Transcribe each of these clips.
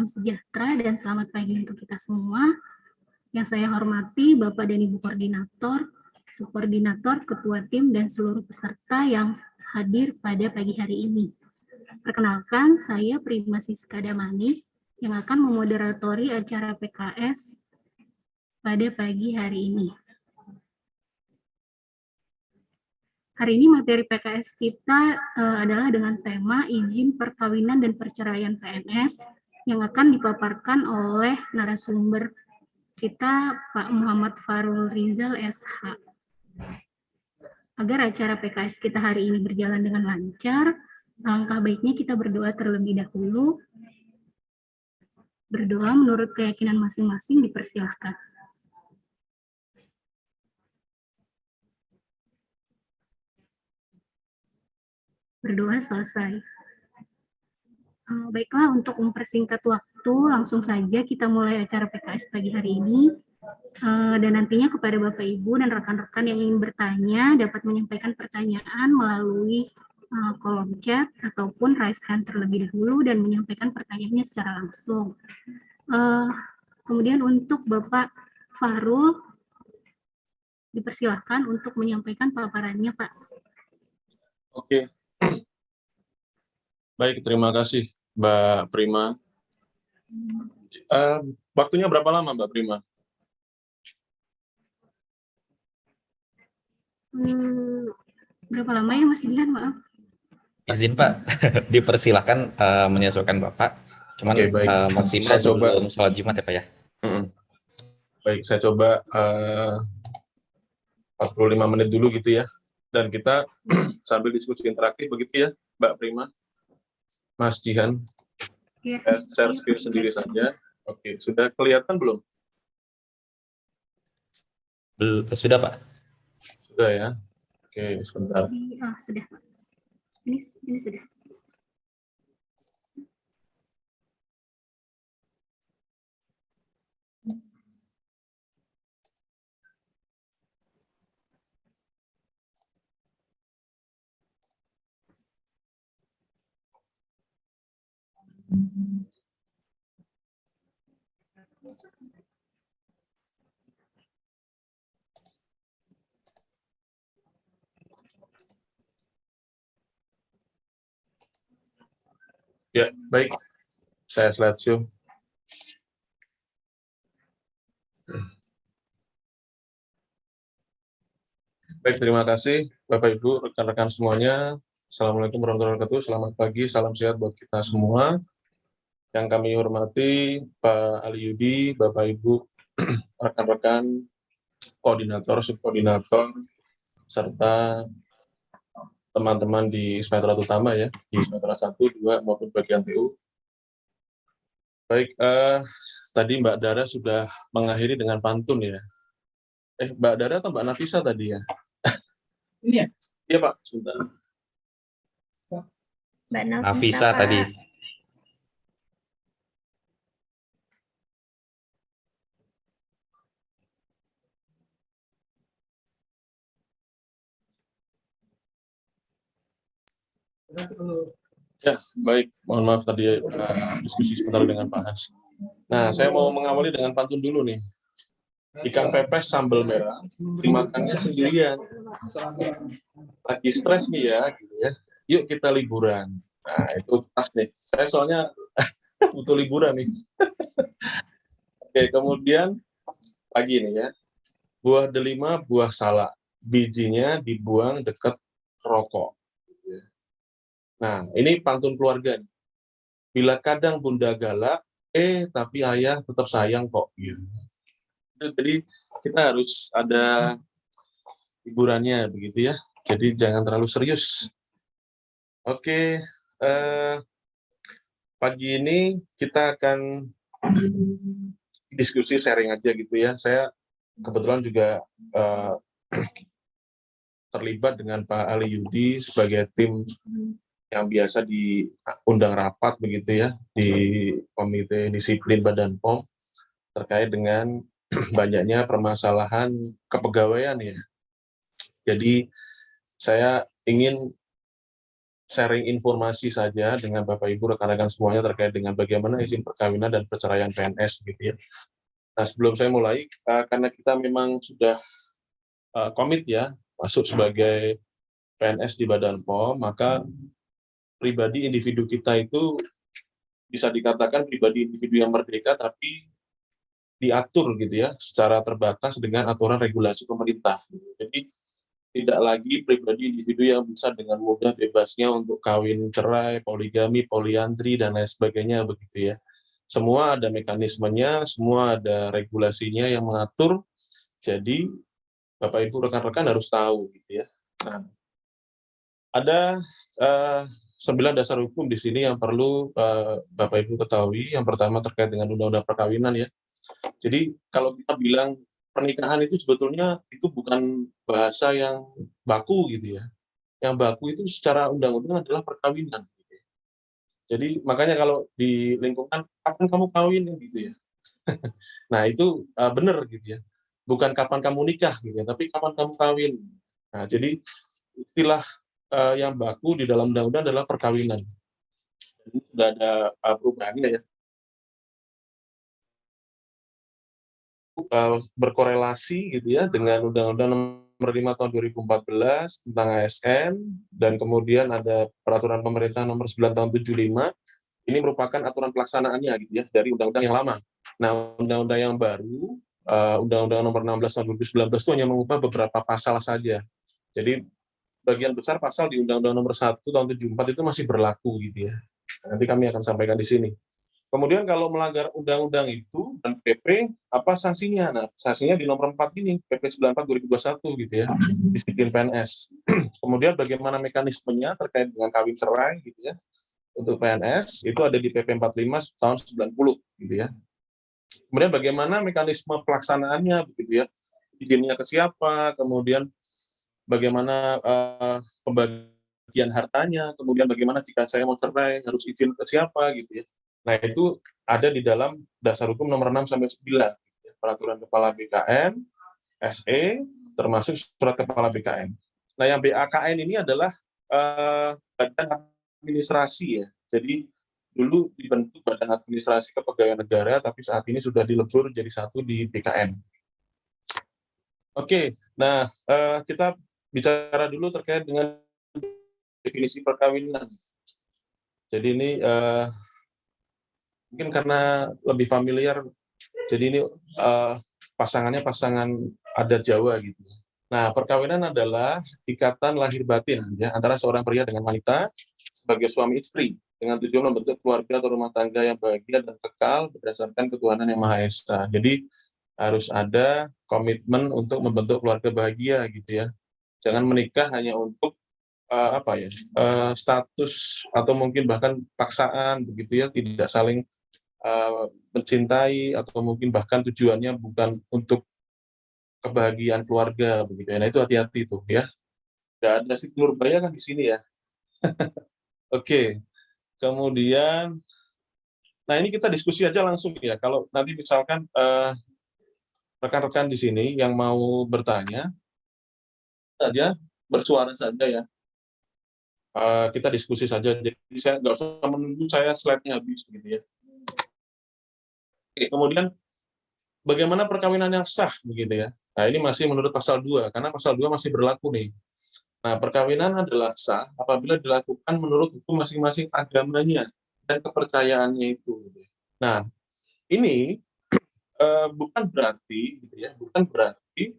salam sejahtera dan selamat pagi untuk kita semua. Yang saya hormati Bapak dan Ibu Koordinator, Subkoordinator, Ketua Tim, dan seluruh peserta yang hadir pada pagi hari ini. Perkenalkan, saya Prima Siska Damani yang akan memoderatori acara PKS pada pagi hari ini. Hari ini materi PKS kita adalah dengan tema izin perkawinan dan perceraian PNS yang akan dipaparkan oleh narasumber kita Pak Muhammad Farul Rizal SH. Agar acara PKS kita hari ini berjalan dengan lancar, langkah baiknya kita berdoa terlebih dahulu. Berdoa menurut keyakinan masing-masing dipersilahkan. Berdoa selesai. Baiklah, untuk mempersingkat waktu, langsung saja kita mulai acara PKS pagi hari ini. Dan nantinya kepada Bapak Ibu dan rekan-rekan yang ingin bertanya dapat menyampaikan pertanyaan melalui kolom chat ataupun raise hand terlebih dahulu dan menyampaikan pertanyaannya secara langsung. Kemudian untuk Bapak Farul, dipersilahkan untuk menyampaikan paparannya, Pak. Oke. Baik, terima kasih Mbak Prima. Waktunya berapa lama Mbak Prima? Berapa lama ya Mas Jihan, maaf? Izin Pak, dipersilahkan menyesuaikan Bapak. Cuman maksimal sebelum sholat Jumat ya Pak ya. Baik, saya coba 45 menit dulu gitu ya. Dan kita sambil diskusi interaktif begitu ya Mbak Prima. Mas Jihan, ya, share screen sendiri saja. Oke, sudah kelihatan belum? Sudah Pak. Sudah ya. Oke, sebentar. Sudah Pak. Ini sudah. Ya, baik. Saya slideshow. Baik, terima kasih Bapak Ibu, rekan-rekan semuanya. Assalamualaikum warahmatullahi wabarakatuh. Selamat pagi, salam sehat buat kita semua. Yang kami hormati Pak Ali Yudi, Bapak Ibu, rekan-rekan, koordinator, subkoordinator, serta teman-teman di Inspektorat Utama ya, di Inspektorat 1, 2, maupun bagian TU. Baik, tadi Mbak Dara sudah mengakhiri dengan pantun ya. Mbak Dara atau Mbak Nafisa tadi ya? Ini ya? Iya Pak, sebentar. Mbak Nafisa tadi. Ya, baik. Mohon maaf tadi diskusi sebentar dengan Pak Hans. Nah, saya mau mengawali dengan pantun dulu nih. Ikan pepes sambal merah, dimakannya sendirian. Lagi stres nih ya, gitu ya. Yuk kita liburan. Nah, itu pas nih. Saya soalnya butuh liburan nih. Oke, kemudian lagi nih ya. Buah delima, buah salak. Bijinya dibuang dekat rokok. Nah, ini pantun keluarga nih. Bila kadang bunda galak, tapi ayah tetap sayang kok. Gitu. Jadi kita harus ada hiburannya begitu ya. Jadi jangan terlalu serius. Oke, pagi ini kita akan diskusi sharing aja gitu ya. Saya kebetulan juga terlibat dengan Pak Ali Yudi sebagai tim yang biasa diundang rapat begitu ya di Komite Disiplin Badan POM terkait dengan banyaknya permasalahan kepegawaian ya. Jadi saya ingin sharing informasi saja dengan Bapak Ibu rekan-rekan semuanya terkait dengan bagaimana izin perkawinan dan perceraian PNS gitu ya. Nah, sebelum saya mulai, karena kita memang sudah komit ya masuk sebagai PNS di Badan POM, maka pribadi individu kita itu bisa dikatakan pribadi individu yang merdeka, tapi diatur gitu ya, secara terbatas dengan aturan regulasi pemerintah. Jadi tidak lagi pribadi individu yang bisa dengan mudah bebasnya untuk kawin cerai, poligami, poliandri, dan lain sebagainya begitu ya. Semua ada mekanismenya, semua ada regulasinya yang mengatur. Jadi Bapak Ibu rekan-rekan harus tahu gitu ya. Nah, ada 9 dasar hukum di sini yang perlu Bapak Ibu ketahui. Yang pertama terkait dengan undang-undang perkawinan ya. Jadi kalau kita bilang pernikahan itu sebetulnya itu bukan bahasa yang baku gitu ya. Yang baku itu secara undang-undang adalah perkawinan. Gitu ya. Jadi makanya kalau di lingkungan kapan kamu kawin gitu ya. Nah itu benar gitu ya. Bukan kapan kamu nikah gitu ya, tapi kapan kamu kawin. Nah jadi istilah yang baku di dalam undang-undang adalah perkawinan. Jadi sudah ada perubahannya ya. Berkorelasi gitu ya dengan Undang-Undang Nomor 5 Tahun 2014 tentang ASN, dan kemudian ada Peraturan Pemerintah Nomor 9 Tahun 75. Ini merupakan aturan pelaksanaannya gitu ya dari undang-undang yang lama. Nah, undang-undang yang baru, Undang-Undang Nomor 16 Tahun 2019 itu hanya mengubah beberapa pasal saja. Jadi bagian besar pasal di Undang-Undang Nomor 1 Tahun 74 itu masih berlaku gitu ya. Nanti kami akan sampaikan di sini. Kemudian kalau melanggar undang-undang itu dan PP, apa sanksinya? Nah, sanksinya di nomor 4 ini, PP 94 2021 gitu ya, disiplin PNS. Kemudian bagaimana mekanismenya terkait dengan kawin cerai gitu ya, untuk PNS, itu ada di PP 45 tahun 90 gitu ya. Kemudian bagaimana mekanisme pelaksanaannya begitu ya, izinnya ke siapa, kemudian bagaimana pembagian hartanya, kemudian bagaimana jika saya mau cerai, harus izin ke siapa gitu ya. Nah, itu ada di dalam dasar hukum nomor 6 sampai 9, peraturan kepala BKN, SE, termasuk surat kepala BKN. Nah, yang BAKN ini adalah badan administrasi ya. Jadi dulu dibentuk badan administrasi kepegawaian negara, tapi saat ini sudah dilebur jadi satu di BKN. Oke, nah kita bicara dulu terkait dengan definisi perkawinan. Jadi ini mungkin karena lebih familiar, jadi ini pasangannya pasangan adat Jawa gitu. Nah, perkawinan adalah ikatan lahir batin ya antara seorang pria dengan wanita sebagai suami istri dengan tujuan membentuk keluarga atau rumah tangga yang bahagia dan kekal berdasarkan ketuhanan yang Maha Esa. Jadi harus ada komitmen untuk membentuk keluarga bahagia gitu ya. Jangan menikah hanya untuk status atau mungkin bahkan paksaan begitu ya, tidak saling mencintai atau mungkin bahkan tujuannya bukan untuk kebahagiaan keluarga begitu ya. Nah itu hati-hati tuh ya. Tidak ada Siti Nurbaya kan di sini ya. Oke. Kemudian, nah ini kita diskusi aja langsung ya. Kalau nanti misalkan rekan-rekan di sini yang mau bertanya saja, bersuara saja ya. Kita diskusi saja. Jadi saya nggak usah menunggu saya slide-nya habis gitu ya. Oke, kemudian bagaimana perkawinan yang sah begitu ya. Nah, ini masih menurut pasal 2 karena pasal 2 masih berlaku nih. Nah, perkawinan adalah sah apabila dilakukan menurut hukum masing-masing agamanya dan kepercayaannya itu. Nah, ini bukan berarti gitu ya, bukan berarti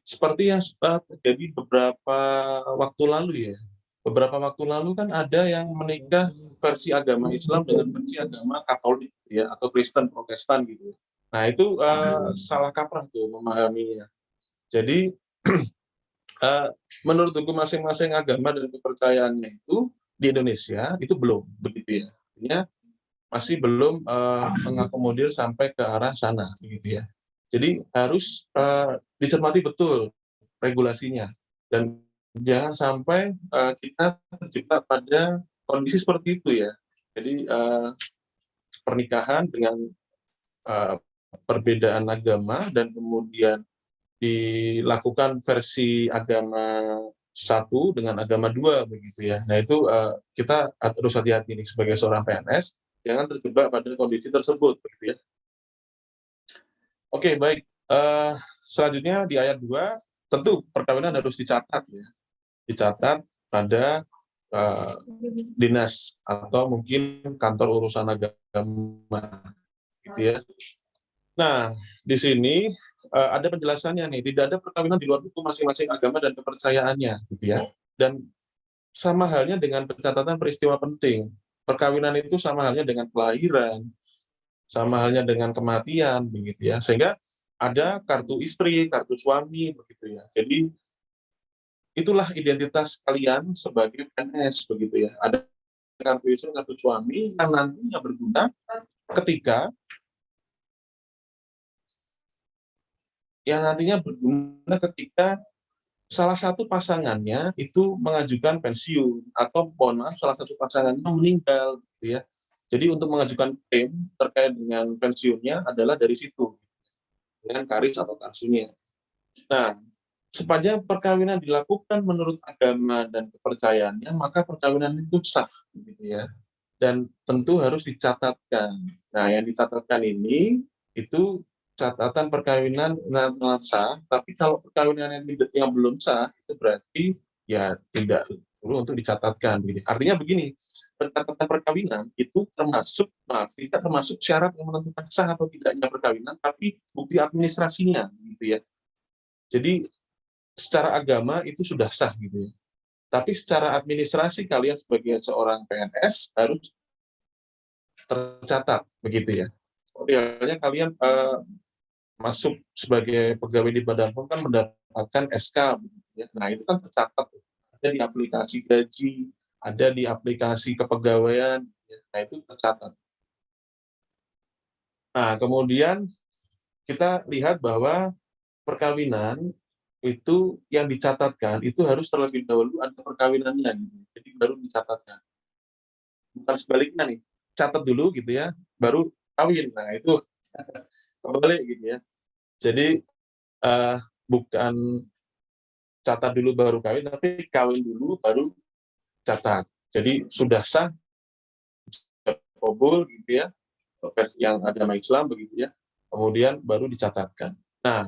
seperti yang terjadi beberapa waktu lalu ya. Beberapa waktu lalu kan ada yang menikah versi agama Islam dengan versi agama Katolik ya, atau Kristen Protestan gitu. Nah itu salah kaprah tuh memahaminya. Jadi menurut hukum masing-masing agama dan kepercayaannya itu di Indonesia itu belum begitu ya. Artinya masih belum mengakomodir sampai ke arah sana begitu ya. Jadi harus dicermati betul regulasinya dan jangan sampai kita terjebak pada kondisi seperti itu ya. Jadi pernikahan dengan perbedaan agama dan kemudian dilakukan versi agama satu dengan agama dua begitu ya. Nah itu kita harus hati-hati nih sebagai seorang PNS, jangan terjebak pada kondisi tersebut begitu ya. Oke, baik. Selanjutnya di ayat 2, tentu perkawinan harus dicatat ya. Dicatat pada dinas atau mungkin kantor urusan agama gitu ya. Nah, di sini ada penjelasannya nih, tidak ada perkawinan di luar hukum masing-masing agama dan kepercayaannya gitu ya. Dan sama halnya dengan pencatatan peristiwa penting. Perkawinan itu sama halnya dengan kelahiran, sama halnya dengan kematian begitu ya. Sehingga ada kartu istri, kartu suami begitu ya. Jadi itulah identitas kalian sebagai PNS begitu ya. Ada kartu istri, kartu suami yang nantinya berguna ketika salah satu pasangannya itu mengajukan pensiun atau mohon maaf salah satu pasangannya meninggal gitu ya. Jadi untuk mengajukan klaim terkait dengan pensiunnya adalah dari situ dengan karis atau karsunya. Nah, sepanjang perkawinan dilakukan menurut agama dan kepercayaannya, maka perkawinan itu sah gitu ya. Dan tentu harus dicatatkan. Nah, yang dicatatkan ini itu catatan perkawinan sah, tapi kalau perkawinan yang belum sah itu berarti ya tidak perlu untuk dicatatkan. Gitu. Artinya begini, pencatatan perkawinan itu tidak termasuk syarat yang menentukan sah atau tidaknya perkawinan, tapi bukti administrasinya, gitu ya. Jadi secara agama itu sudah sah, gitu ya. Tapi secara administrasi kalian sebagai seorang PNS harus tercatat, begitu ya. Idealnya kalian masuk sebagai pegawai di Badan POM kan mendapatkan SK, begitu ya. Nah itu kan tercatat, ada di aplikasi gaji, ada di aplikasi kepegawaian, ya. Nah itu tercatat. Nah kemudian kita lihat bahwa perkawinan itu yang dicatatkan itu harus terlebih dahulu ada perkawinannya, gitu. Jadi baru dicatatkan. Bukan sebaliknya nih, catat dulu gitu ya, baru kawin. Nah itu kebalik gitu ya. Jadi bukan catat dulu baru kawin, tapi kawin dulu baru catat. Jadi sudah sah, kabul gitu ya, versi yang agama Islam begitu ya, kemudian baru dicatatkan. Nah,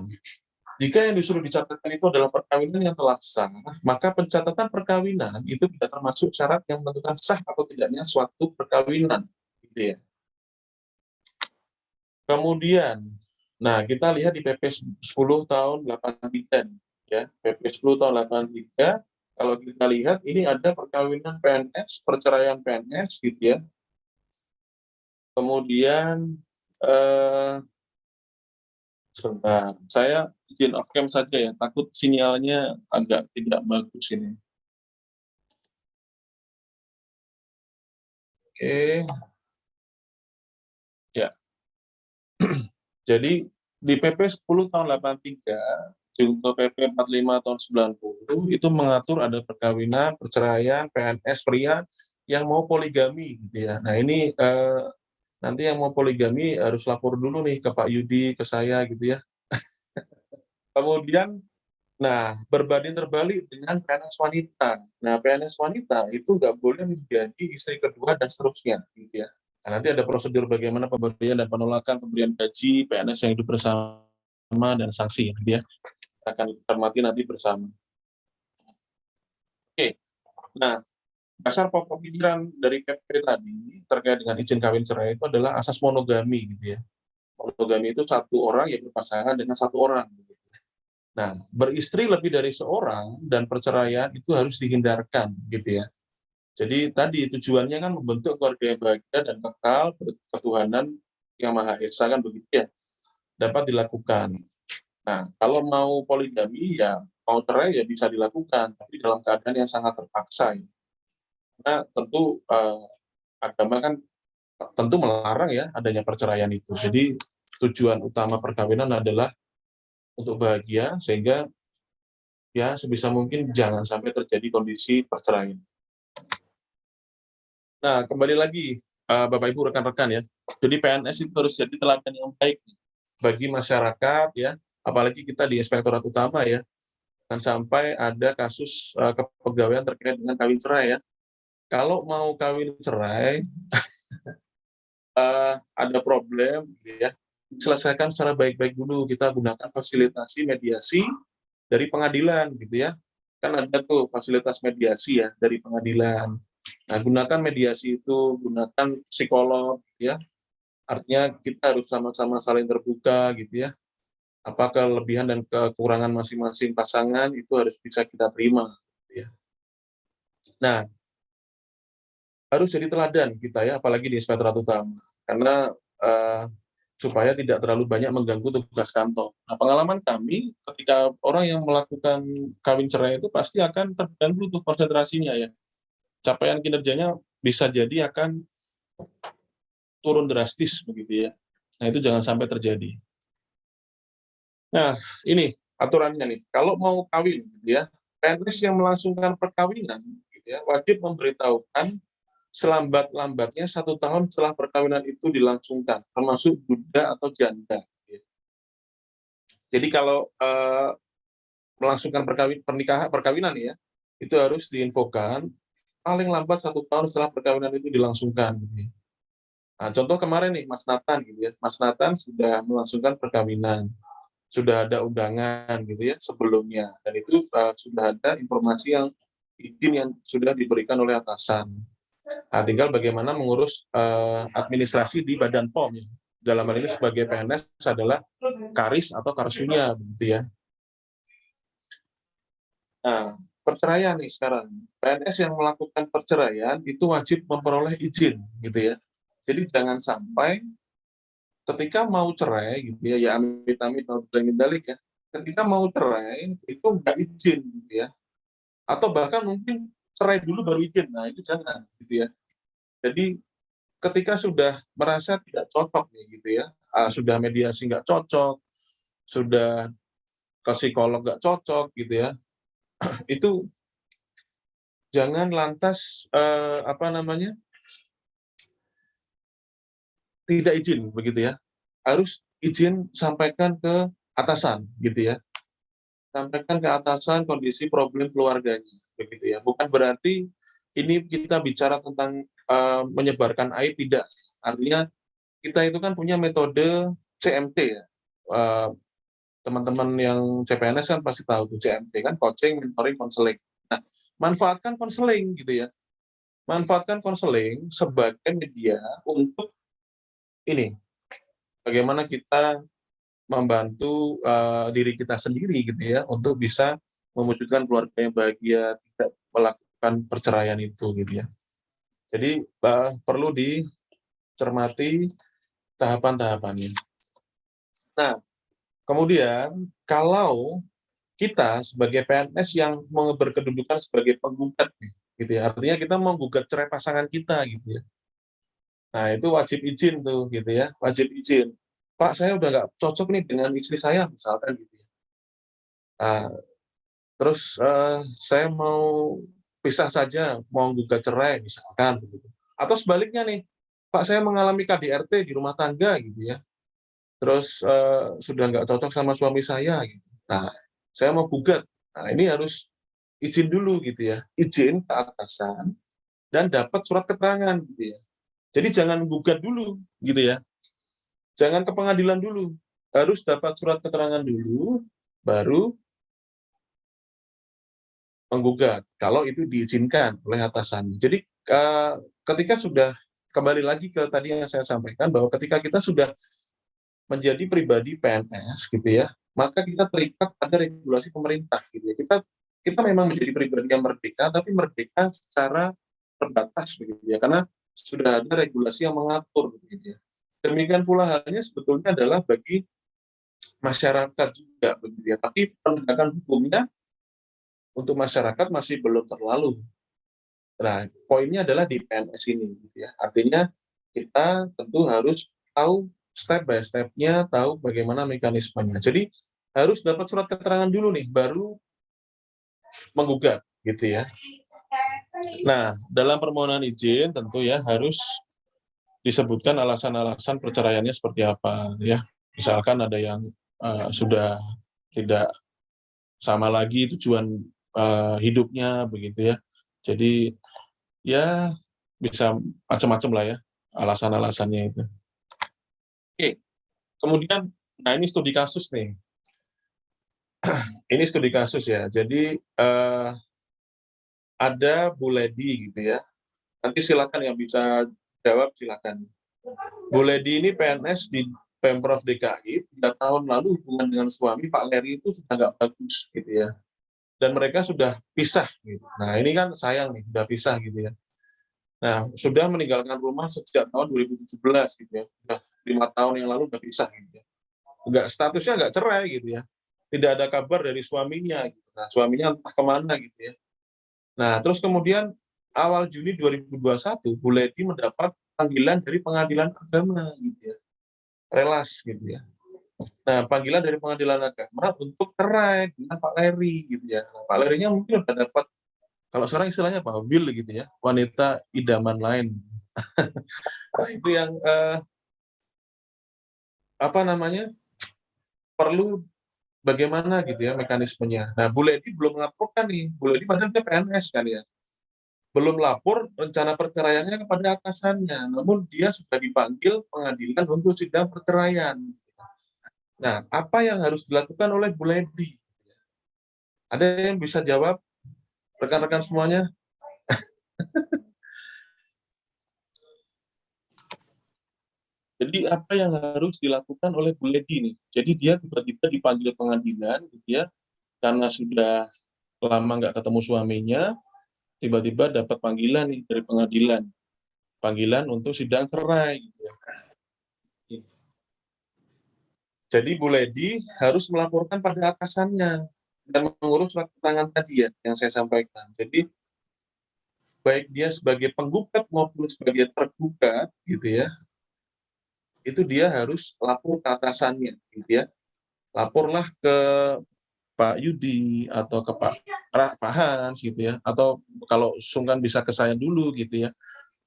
jika yang disuruh dicatatkan itu adalah perkawinan yang telah sah, maka pencatatan perkawinan itu tidak termasuk syarat yang menentukan sah atau tidaknya suatu perkawinan, gitu ya. Kemudian, nah kita lihat di PP 10 tahun 83, ya, PP 10 tahun 83, kalau kita lihat ini ada perkawinan PNS, perceraian PNS, gitu ya. Kemudian, sebentar, saya izin off cam saja ya, takut sinyalnya agak tidak bagus ini. Oke, ya. Jadi di PP 10 tahun 83, junto PP 45 tahun 90 itu mengatur ada perkawinan, perceraian, PNS pria yang mau poligami gitu ya. Nah ini nanti yang mau poligami harus lapor dulu nih ke Pak Yudi, ke saya gitu ya. Kemudian, nah berbanding terbalik dengan PNS wanita. Nah PNS wanita itu nggak boleh menjadi istri kedua dan seterusnya gitu ya. Nah, nanti ada prosedur bagaimana pemberian dan penolakan pemberian gaji PNS yang hidup bersama dan sanksi gitu ya. Akan cermati nanti bersama. Oke, nah dasar pokok pikiran dari PP tadi terkait dengan izin kawin cerai itu adalah asas monogami gitu ya. Monogami itu satu orang yang berpasangan dengan satu orang. Gitu. Nah, beristri lebih dari seorang dan perceraian itu harus dihindarkan gitu ya. Jadi tadi tujuannya kan membentuk keluarga yang bahagia dan kekal ketuhanan yang Maha Esa kan begitu ya, dapat dilakukan. Nah, kalau mau poligami ya mau cerai ya bisa dilakukan, tapi dalam keadaan yang sangat terpaksa. Ya. Karena tentu agama kan tentu melarang ya adanya perceraian itu. Jadi tujuan utama perkawinan adalah untuk bahagia sehingga ya sebisa mungkin jangan sampai terjadi kondisi perceraian. Nah, kembali lagi, Bapak Ibu rekan-rekan ya. Jadi PNS itu harus jadi teladan yang baik bagi masyarakat ya, apalagi kita di Inspektorat Utama ya. jangan sampai ada kasus kepegawaian terkait dengan kawin cerai ya. Kalau mau kawin cerai, ada problem, gitu ya, selesaikan secara baik-baik dulu. Kita gunakan fasilitasi mediasi dari pengadilan, gitu ya. Kan ada tuh fasilitas mediasi ya dari pengadilan. Nah, gunakan mediasi itu, gunakan psikolog, gitu ya. Artinya kita harus sama-sama saling terbuka, gitu ya. Apa kelebihan dan kekurangan masing-masing pasangan itu harus bisa kita terima, gitu ya. Nah, harus jadi teladan kita ya, apalagi di Inspektorat Utama, karena supaya tidak terlalu banyak mengganggu tugas kantor. Nah, pengalaman kami ketika orang yang melakukan kawin cerai itu pasti akan terganggu tuh konsentrasinya ya. Capaian kinerjanya bisa jadi akan turun drastis begitu ya. Nah, itu jangan sampai terjadi. Nah, ini aturannya nih. Kalau mau kawin gitu ya, PNS yang melangsungkan perkawinan gitu ya, wajib memberitahukan selambat-lambatnya 1 tahun setelah perkawinan itu dilangsungkan, termasuk duda atau janda. Jadi kalau melangsungkan perkawinan ya, itu harus diinfokan paling lambat 1 tahun setelah perkawinan itu dilangsungkan. Gitu ya. Nah, contoh kemarin nih Mas Nathan gitu ya, Mas Nathan sudah melangsungkan perkawinan, sudah ada undangan gitu ya sebelumnya, dan itu sudah ada informasi yang izin yang sudah diberikan oleh atasan. Nah, tinggal bagaimana mengurus administrasi di Badan POM. Ya. Dalam hal ini sebagai PNS adalah karis atau karsunya, begitu ya. Nah, perceraian nih sekarang. PNS yang melakukan perceraian itu wajib memperoleh izin, gitu ya. Jadi jangan sampai ketika mau cerai, gitu ya, ya amit-amit dalik ya. Ketika mau cerai itu nggak izin, gitu ya. Atau bahkan mungkin cerai dulu baru izin. Nah, itu jangan, gitu ya. Jadi ketika sudah merasa tidak cocok nih gitu ya, sudah mediasi nggak cocok, sudah ke psikolog nggak cocok gitu ya, itu jangan lantas tidak izin begitu ya, harus izin sampaikan ke atasan gitu ya, sampaikan ke atasan kondisi problem keluarganya begitu ya, bukan berarti ini kita bicara tentang menyebarkan aib, tidak, artinya kita itu kan punya metode CMT ya. Teman-teman yang CPNS kan pasti tahu tuh CMT kan, coaching, mentoring, konseling. Nah, manfaatkan konseling gitu ya. Manfaatkan konseling sebagai media untuk ini, bagaimana kita membantu diri kita sendiri gitu ya untuk bisa mewujudkan keluarga yang bahagia, tidak melakukan perceraian itu gitu ya. Jadi perlu dicermati tahapan-tahapannya. Nah, kemudian kalau kita sebagai PNS yang mau berkedudukan sebagai penggugat, gitu ya, artinya kita mau gugat cerai pasangan kita, gitu ya. Nah, itu wajib izin tuh, gitu ya, wajib izin. Pak, saya udah nggak cocok nih dengan istri saya, misalkan gitu ya. Nah, terus saya mau pisah saja, mau gugat cerai, misalkan. Begitu. Atau sebaliknya nih, Pak, saya mengalami KDRT di rumah tangga, gitu ya. Terus sudah nggak cocok sama suami saya, gitu. Nah, saya mau gugat. Nah, ini harus izin dulu gitu ya, izin ke atasan dan dapat surat keterangan gitu ya. Jadi jangan gugat dulu gitu ya, jangan ke pengadilan dulu, harus dapat surat keterangan dulu, baru menggugat kalau itu diizinkan oleh atasan. Jadi ketika sudah kembali lagi ke tadi yang saya sampaikan bahwa ketika kita sudah menjadi pribadi PNS gitu ya, maka kita terikat pada regulasi pemerintah gitu ya. Kita memang menjadi pribadi yang merdeka, tapi merdeka secara terbatas begitu ya, karena sudah ada regulasi yang mengatur begitu ya. Demikian pula halnya sebetulnya adalah bagi masyarakat juga begitu ya, tapi penegakan hukumnya untuk masyarakat masih belum terlalu. Nah, poinnya adalah di PNS ini gitu ya. Artinya kita tentu harus tahu step by step-nya, tahu bagaimana mekanismenya. Jadi harus dapat surat keterangan dulu nih, baru menggugat gitu ya. Nah, dalam permohonan izin tentu ya harus disebutkan alasan-alasan perceraiannya seperti apa ya. Misalkan ada yang sudah tidak sama lagi tujuan hidupnya begitu ya. Jadi ya bisa macam-macam lah ya alasan-alasannya itu. Oke, kemudian nah ini studi kasus nih. Ini studi kasus ya. Jadi ada Bu Ledi gitu ya. Nanti silakan yang bisa jawab silakan. Bu Ledi ini PNS di Pemprov DKI, 3 tahun lalu hubungan dengan suami Pak Leri itu sudah nggak bagus gitu ya. Dan mereka sudah pisah gitu. Nah ini kan sayang nih, sudah pisah gitu ya. Nah sudah meninggalkan rumah sejak tahun 2017 gitu ya. Sudah 5 tahun yang lalu sudah pisah gitu ya. Statusnya nggak cerai gitu ya. Tidak ada kabar dari suaminya. Gitu. Nah suaminya entah kemana gitu ya. Nah terus kemudian awal Juni 2021 Bu Ledi mendapat panggilan dari pengadilan agama gitu ya. Relas gitu ya. Nah, panggilan dari pengadilan agama untuk cerai dengan Pak Leri gitu ya. Nah, Pak Lerinya mungkin udah dapat, kalau sekarang istilahnya apa, Will gitu ya, wanita idaman lain. Nah, itu yang apa namanya, perlu bagaimana gitu ya mekanismenya. Nah, Bu Ledi belum melaporkan nih, Bu Ledi padahal dia PNS kan ya. Belum lapor rencana perceraiannya kepada atasannya, namun dia sudah dipanggil pengadilan untuk sidang perceraian. Nah, apa yang harus dilakukan oleh Bu Ledi? Ada yang bisa jawab? Rekan-rekan semuanya? Jadi apa yang harus dilakukan oleh Bu Ledi nih? Jadi dia tiba-tiba dipanggil pengadilan gitu ya, karena sudah lama nggak ketemu suaminya, tiba-tiba dapat panggilan nih dari pengadilan. Panggilan untuk sidang cerai gitu ya. Jadi Bu Ledi harus melaporkan pada atasannya dan mengurus surat keterangan tadi ya yang saya sampaikan. Jadi baik dia sebagai penggugat maupun sebagai tergugat gitu ya, itu dia harus lapor ke atasannya gitu ya. Laporlah ke Pak Yudi atau ke Pak Hans gitu ya, atau kalau sungkan bisa ke saya dulu gitu ya,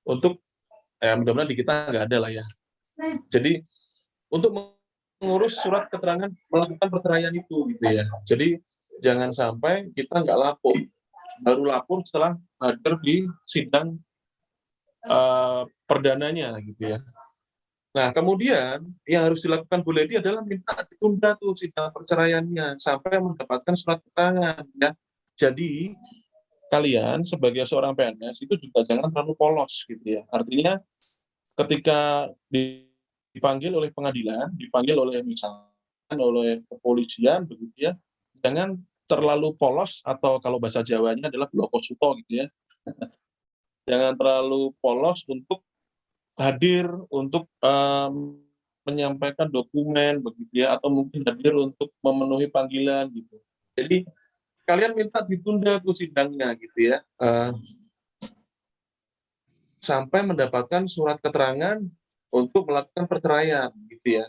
untuk mudah-mudahan di kita nggak ada lah ya. Jadi untuk mengurus surat keterangan melakukan perceraian itu gitu ya. Jadi jangan sampai kita nggak lapor, baru lapor setelah hadir di sidang perdananya gitu ya. Nah, kemudian yang harus dilakukan Bu Ledi adalah minta ditunda tuh sidang perceraiannya sampai mendapatkan surat keterangan ya. Jadi kalian sebagai seorang PNS itu juga jangan terlalu polos gitu ya. Artinya ketika dipanggil oleh pengadilan, dipanggil oleh misalkan oleh kepolisian begitu ya, jangan terlalu polos atau kalau bahasa Jawanya adalah bloko suto gitu ya. Jangan terlalu polos untuk hadir untuk menyampaikan dokumen begitu ya, atau mungkin hadir untuk memenuhi panggilan gitu. Jadi kalian minta ditunda tuh sidangnya gitu ya, sampai mendapatkan surat keterangan untuk melakukan perceraian gitu ya.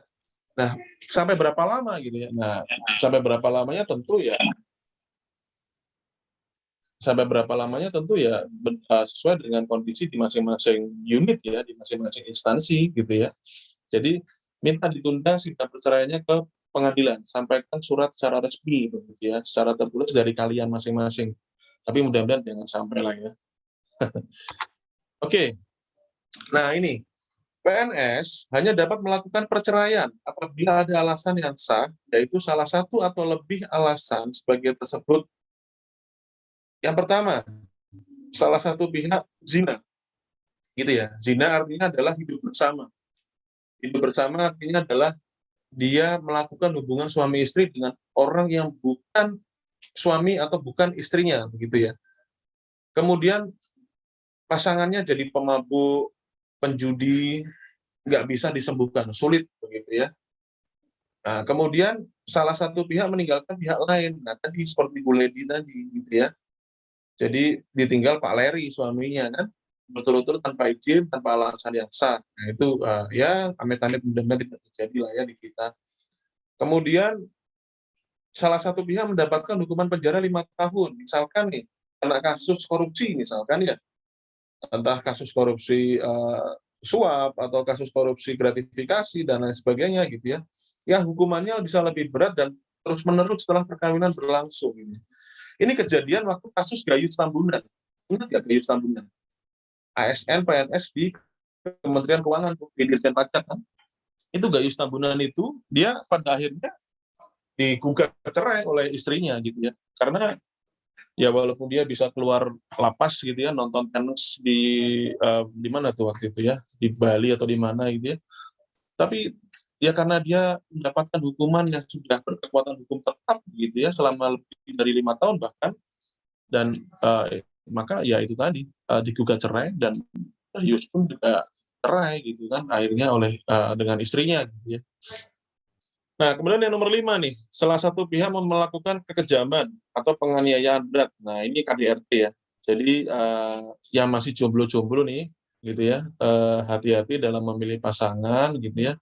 Nah, sampai berapa lama gitu ya? Nah, sampai berapa lamanya tentu ya sesuai dengan kondisi di masing-masing unit ya, di masing-masing instansi gitu ya. Jadi minta ditunda sidang perceraiannya ke pengadilan, sampaikan surat secara resmi begitu ya, secara tertulis dari kalian masing-masing. Tapi mudah-mudahan jangan sampai lah ya. Oke. Nah, ini PNS hanya dapat melakukan perceraian apabila ada alasan yang sah, yaitu salah satu atau lebih alasan sebagai tersebut. Yang pertama, salah satu pihak zina, gitu ya. Zina artinya adalah hidup bersama. Hidup bersama artinya adalah dia melakukan hubungan suami istri dengan orang yang bukan suami atau bukan istrinya, begitu ya. Kemudian pasangannya jadi pemabuk, penjudi, nggak bisa disembuhkan, sulit begitu ya. Nah, kemudian salah satu pihak meninggalkan pihak lain. Nah, tadi seperti Bu Ledi tadi, gitu ya. Jadi ditinggal Pak Leri suaminya kan, berturut-turut tanpa izin, tanpa alasan yang sah. Nah itu ya amit-amit mudah-mudahan tidak terjadi lah ya di kita. Kemudian salah satu pihak mendapatkan hukuman penjara 5 tahun, misalkan nih kena kasus korupsi misalkan ya, entah kasus korupsi suap atau kasus korupsi gratifikasi dan lain sebagainya gitu ya. Ya hukumannya bisa lebih berat dan terus-menerus setelah perkawinan berlangsung. Ini kejadian waktu kasus Gayus Tambunan. Ingat nggak Gayus Tambunan? ASN, PNS di Kementerian Keuangan, di Dirjen Pajak kan? Itu Gayus Tambunan itu, dia pada akhirnya digugat cerai oleh istrinya gitu ya. Karena ya walaupun dia bisa keluar lapas gitu ya, nonton tenis di mana tuh waktu itu ya, di Bali atau di mana gitu ya. Tapi ya karena dia mendapatkan hukuman yang sudah berkekuatan hukum tetap gitu ya selama lebih dari 5 tahun bahkan, dan maka ya itu tadi digugat cerai, dan Yus pun juga cerai gitu kan akhirnya oleh dengan istrinya gitu ya. Nah, kemudian yang nomor 5 nih, salah satu pihak melakukan kekejaman atau penganiayaan berat. Nah, ini KDRT ya. Jadi yang masih jomblo-jomblo nih gitu ya, hati-hati dalam memilih pasangan gitu ya.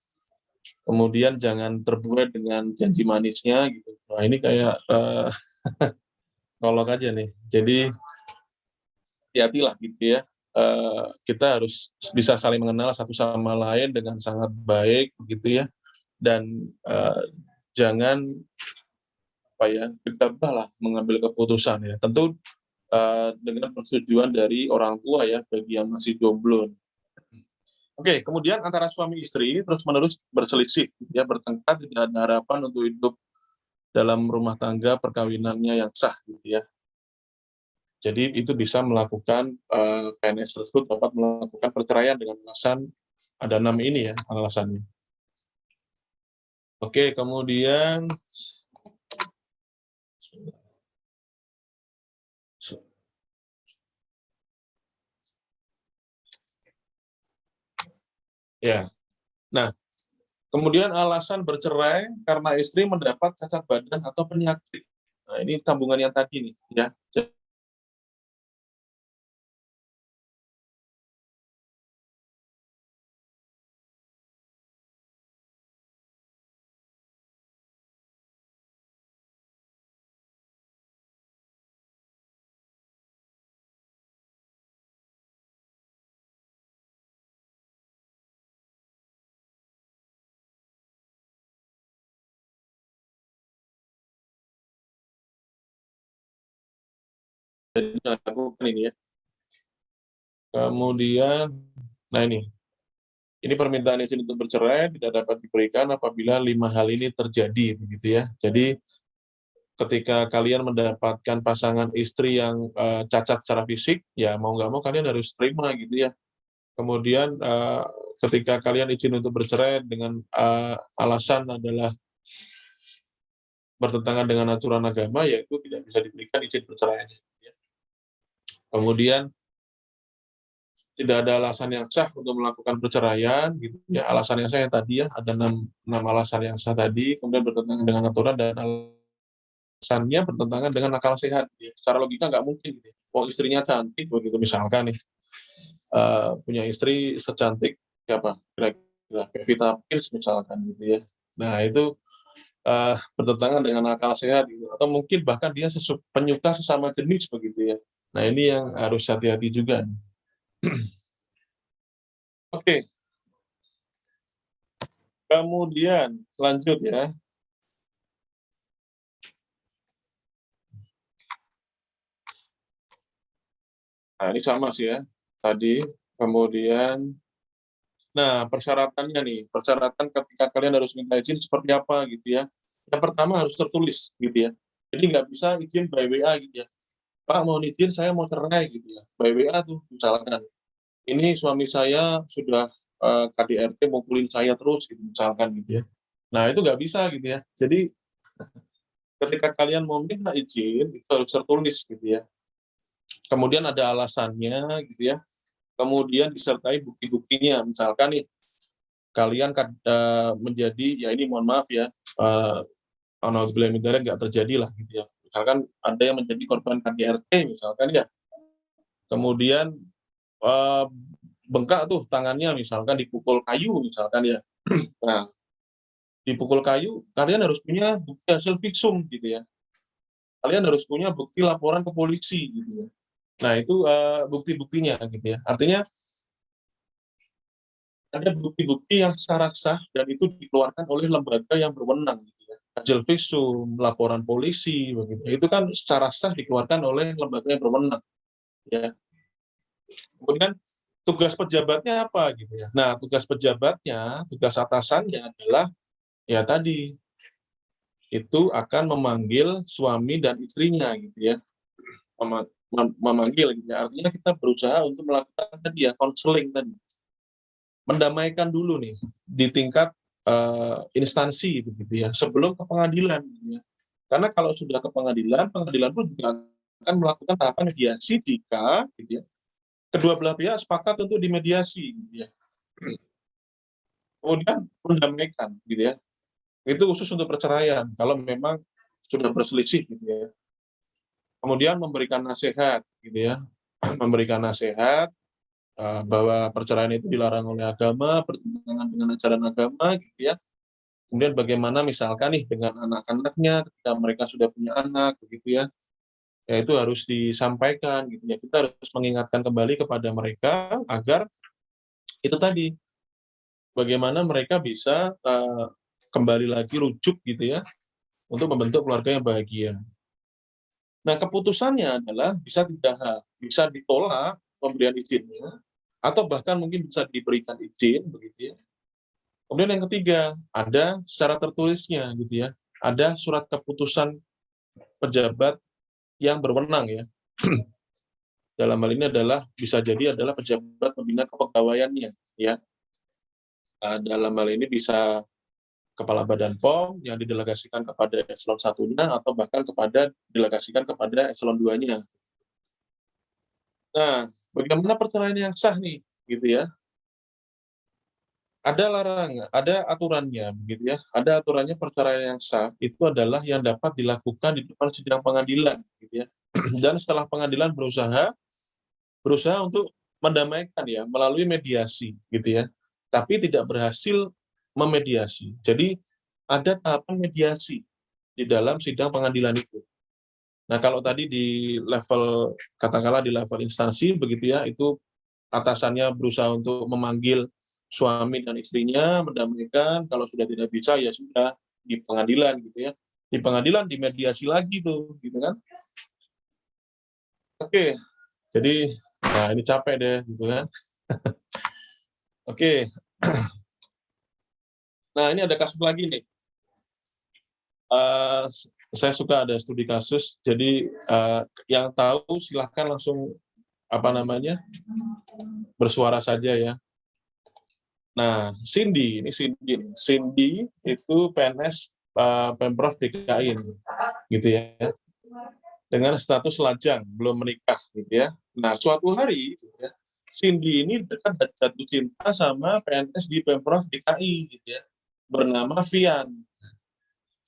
Kemudian jangan terbuai dengan janji manisnya gitu. Nah, ini kayak nolok aja nih. Jadi hati-hatilah gitu ya. Kita harus bisa saling mengenal satu sama lain dengan sangat baik begitu ya. Dan jangan gegabah lah mengambil keputusan ya. Tentu dengan persetujuan dari orang tua ya bagi yang masih jomblo. Oke, kemudian antara suami istri terus-menerus berselisih, ya bertengkar, tidak ada harapan untuk hidup dalam rumah tangga perkawinannya yang sah, gitu ya. Jadi itu bisa melakukan PNS tersebut dapat melakukan perceraian dengan alasan ada 6 ini ya alasannya. Oke, kemudian ya. Nah, kemudian alasan bercerai karena istri mendapat cacat badan atau penyakit. Nah, ini sambungan yang tadi nih, ya. Jadi lakukan ini ya. Kemudian, nah ini permintaan izin untuk bercerai tidak dapat diberikan apabila 5 hal ini terjadi, begitu ya. Jadi ketika kalian mendapatkan pasangan istri yang cacat secara fisik, ya mau nggak mau kalian harus terima gitu ya. Kemudian ketika kalian izin untuk bercerai dengan alasan adalah bertentangan dengan aturan agama, ya itu tidak bisa diberikan izin perceraiannya. Ya. Kemudian tidak ada alasan yang sah untuk melakukan perceraian, gitu ya. Alasan yang sah yang tadi ya, ada 6 alasan yang sah tadi, kemudian bertentangan dengan aturan dan alasannya bertentangan dengan akal sehat. Ya. Secara logika nggak mungkin. Gitu. Oh istrinya cantik, begitu misalkan nih, punya istri secantik siapa? Kira-kira Pevita Pierce misalkan gitu ya. Nah itu bertentangan dengan akal sehat, gitu. Atau mungkin bahkan dia penyuka sesama jenis begitu ya. Nah ini yang harus hati-hati juga. Oke. Kemudian lanjut ya. Nah ini sama sih ya. Tadi kemudian, nah persyaratannya nih, persyaratan ketika kalian harus minta izin seperti apa gitu ya. Yang pertama harus tertulis gitu ya. Jadi nggak bisa izin by WA gitu ya. Pak mau izin saya mau cerai gitu ya. By WA tuh misalkan. Ini suami saya sudah KDRT mukulin saya terus gitu misalkan gitu ya. Nah itu nggak bisa gitu ya. Jadi ketika kalian mau minta izin itu harus tertulis gitu ya. Kemudian ada alasannya gitu ya. Kemudian disertai bukti-buktinya. Misalkan nih kalian menjadi ya ini mohon maaf ya, nggak terjadi lah gitu ya. Misalkan ada yang menjadi korban KDRT misalkan ya. Kemudian bengkak tuh tangannya misalkan dipukul kayu misalkan ya. Nah, dipukul kayu kalian harus punya bukti hasil visum gitu ya. Kalian harus punya bukti laporan ke polisi gitu ya. Nah, itu bukti-buktinya gitu ya. Artinya ada bukti-bukti yang secara sah dan itu dikeluarkan oleh lembaga yang berwenang gitu ya. hasil visum, laporan polisi, begitu. Itu kan secara sah dikeluarkan oleh lembaga yang berwenang, ya. Kemudian tugas pejabatnya apa gitu ya? Nah, tugas pejabatnya, tugas atasannya adalah ya tadi itu akan memanggil suami dan istrinya gitu ya, memanggil gitu ya. Artinya kita berusaha untuk melakukan tadi ya konseling tadi, mendamaikan dulu nih di tingkat instansi begitu ya sebelum ke pengadilan gitu ya. Karena kalau sudah ke pengadilan, pengadilan pun juga akan melakukan tahapan mediasi jika gitu ya kedua belah pihak sepakat untuk dimediasi gitu ya. Kemudian mendamaikan gitu ya. Itu khusus untuk perceraian kalau memang sudah berselisih gitu ya. Kemudian memberikan nasihat gitu ya. Memberikan nasihat bahwa perceraian itu dilarang oleh agama, bertentangan dengan ajaran agama gitu ya. Kemudian bagaimana misalkan nih dengan anak-anaknya ketika mereka sudah punya anak begitu ya. Ya itu harus disampaikan gitu ya. Kita harus mengingatkan kembali kepada mereka agar itu tadi bagaimana mereka bisa kembali lagi rujuk gitu ya untuk membentuk keluarga yang bahagia. Nah, keputusannya adalah bisa ditolak pemberian izinnya atau bahkan mungkin bisa diberikan izin begitu ya. Kemudian yang ketiga, ada secara tertulisnya gitu ya. Ada surat keputusan pejabat yang berwenang ya. Dalam hal ini adalah bisa jadi adalah pejabat pembina kepegawaiannya ya. Dalam hal ini bisa Kepala Badan POM yang didelegasikan kepada eselon 1-nya atau bahkan didelegasikan kepada eselon 2-nya. Nah, bagaimana perceraian yang sah nih, gitu ya? Ada larangan, ada aturannya, begitu ya. Ada aturannya perceraian yang sah itu adalah yang dapat dilakukan di depan sidang pengadilan, gitu ya. Dan setelah pengadilan berusaha untuk mendamaikan ya melalui mediasi, gitu ya. Tapi tidak berhasil memediasi. Jadi ada tahapan mediasi di dalam sidang pengadilan itu. Nah, kalau tadi di level katakanlah di level instansi begitu ya, itu atasannya berusaha untuk memanggil suami dan istrinya, mendamaikan, kalau sudah tidak bisa ya sudah di pengadilan gitu ya. Di pengadilan dimediasi lagi tuh, gitu kan. Oke, jadi nah ini capek deh gitu kan. Oke. Nah, ini ada kasus lagi nih. Saya suka ada studi kasus, jadi yang tahu silahkan langsung bersuara saja ya. Nah, Cindy itu PNS Pemprov DKI gitu ya, dengan status lajang, belum menikah gitu ya. Nah, suatu hari gitu ya, Cindy ini dekat jatuh cinta sama PNS di Pemprov DKI gitu ya, bernama Vian.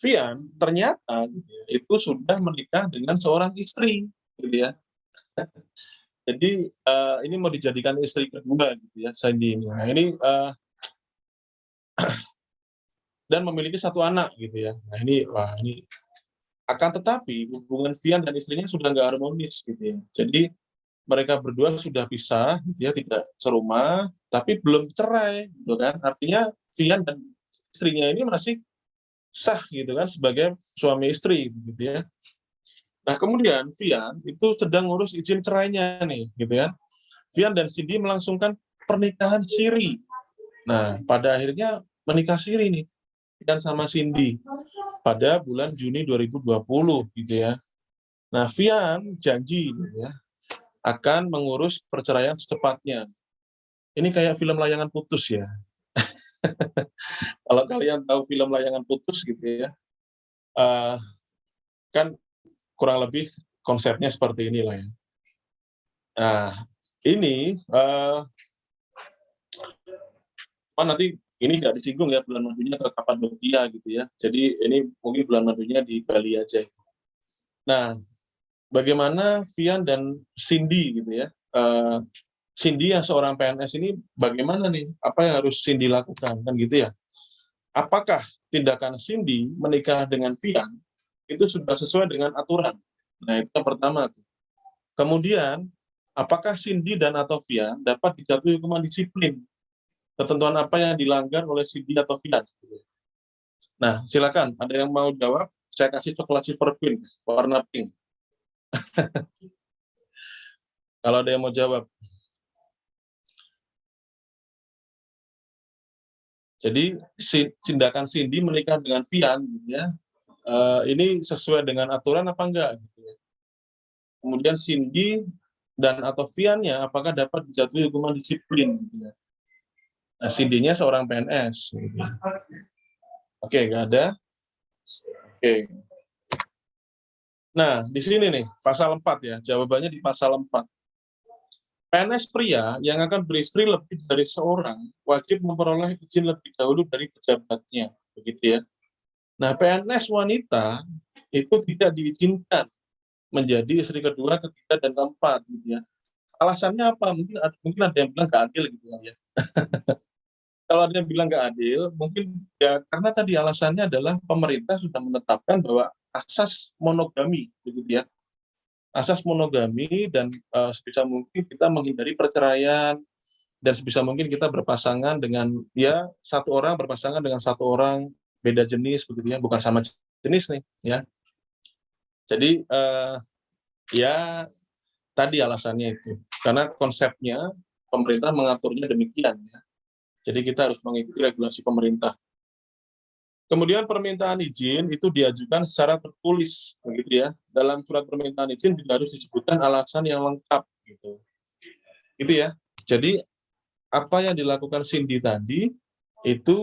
Vian ternyata gitu ya, itu sudah menikah dengan seorang istri gitu ya. Jadi ini mau dijadikan istri kedua gitu ya, Cindy ini. Nah, ini dan memiliki satu anak gitu ya. Nah, ini akan tetapi hubungan Vian dan istrinya sudah nggak harmonis gitu ya. Jadi mereka berdua sudah pisah gitu ya, tidak serumah, tapi belum cerai gitu kan. Artinya Vian dan istrinya ini masih sah gitu kan sebagai suami istri gitu ya. Nah, kemudian Vian itu sedang ngurus izin cerainya nih gitu ya. Vian dan Cindy melangsungkan pernikahan siri. Nah, pada akhirnya menikah siri nih Vian sama Cindy pada bulan Juni 2020 gitu ya. Nah, Vian janji gitu ya akan mengurus perceraian secepatnya. Ini kayak film Layangan Putus ya. Kalau kalian tahu film Layangan Putus gitu ya, kan kurang lebih konsepnya seperti inilah ya. Nah, ini nanti ini nggak disinggung ya bulan madunya ke Kapadokia gitu ya. Jadi ini mungkin bulan madunya di Bali aja. Nah, bagaimana Vian dan Cindy gitu ya. Cindy yang seorang PNS ini bagaimana nih? Apa yang harus Cindy lakukan kan gitu ya? Apakah tindakan Cindy menikah dengan Vian itu sudah sesuai dengan aturan? Nah, itu yang pertama. Kemudian, apakah Cindy dan atau Vian dapat dijatuhi hukuman disiplin? Ketentuan apa yang dilanggar oleh Cindy atau Vian? Nah, silakan. Ada yang mau jawab? Saya kasih coklat silver queen, warna pink. Kalau ada yang mau jawab. Jadi tindakan Cindy menikah dengan Vian, gitu ya, ini sesuai dengan aturan apa enggak? Gitu ya. Kemudian Cindy dan atau Vian-nya apakah dapat dijatuhi hukuman disiplin? Gitu ya. Nah, Cindy-nya seorang PNS. Gitu ya. Oke, nggak ada. Oke. Nah, di sini nih, pasal 4 ya, jawabannya di pasal 4. PNS pria yang akan beristri lebih dari seorang wajib memperoleh izin lebih dahulu dari pejabatnya, begitu ya. Nah, PNS wanita itu tidak diizinkan menjadi istri kedua, ketiga, dan keempat, gitu ya. Alasannya apa? Mungkin ada yang bilang nggak adil, gitu kan ya. Kalau ada yang bilang nggak adil, mungkin ya karena tadi alasannya adalah pemerintah sudah menetapkan bahwa asas monogami, begitu ya. Asas monogami dan sebisa mungkin kita menghindari perceraian dan sebisa mungkin kita berpasangan dengan ya satu orang berpasangan dengan satu orang beda jenis, begitu ya, bukan sama jenis nih, ya. Jadi ya tadi alasannya itu karena konsepnya pemerintah mengaturnya demikian, ya. Jadi kita harus mengikuti regulasi pemerintah. Kemudian permintaan izin itu diajukan secara tertulis, begitu ya. Dalam surat permintaan izin juga harus disebutkan alasan yang lengkap, gitu. Gitu ya. Jadi apa yang dilakukan Cindy tadi itu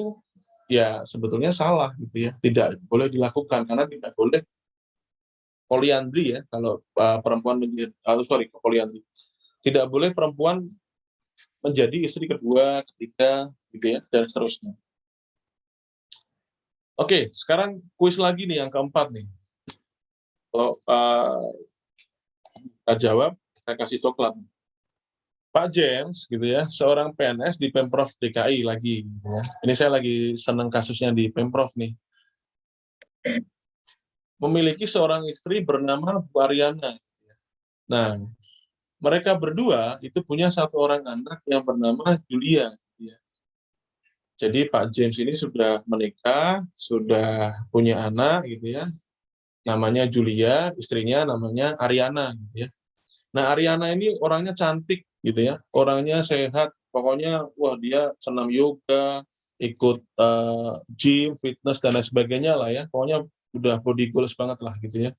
ya sebetulnya salah, gitu ya. Tidak boleh dilakukan karena tidak boleh poliandri ya. Kalau perempuan menjadi, poliandri. Tidak boleh perempuan menjadi istri kedua, ketiga, gitu ya, dan seterusnya. Oke, sekarang kuis lagi nih yang keempat nih. Kalau kita jawab, saya kasih coklat. Pak James, gitu ya, seorang PNS di Pemprov DKI lagi. Gitu ya. Ini saya lagi senang kasusnya di Pemprov nih. Memiliki seorang istri bernama Bu Ariana. Nah, mereka berdua itu punya satu orang anak yang bernama Julia. Gitu ya. Jadi Pak James ini sudah menikah, sudah punya anak, gitu ya. Namanya Julia, istrinya namanya Ariana, gitu ya. Nah, Ariana ini orangnya cantik, gitu ya. Orangnya sehat, pokoknya wah dia senam yoga, ikut gym, fitness dan lain sebagainya lah ya. Pokoknya udah body goals banget lah, gitu ya.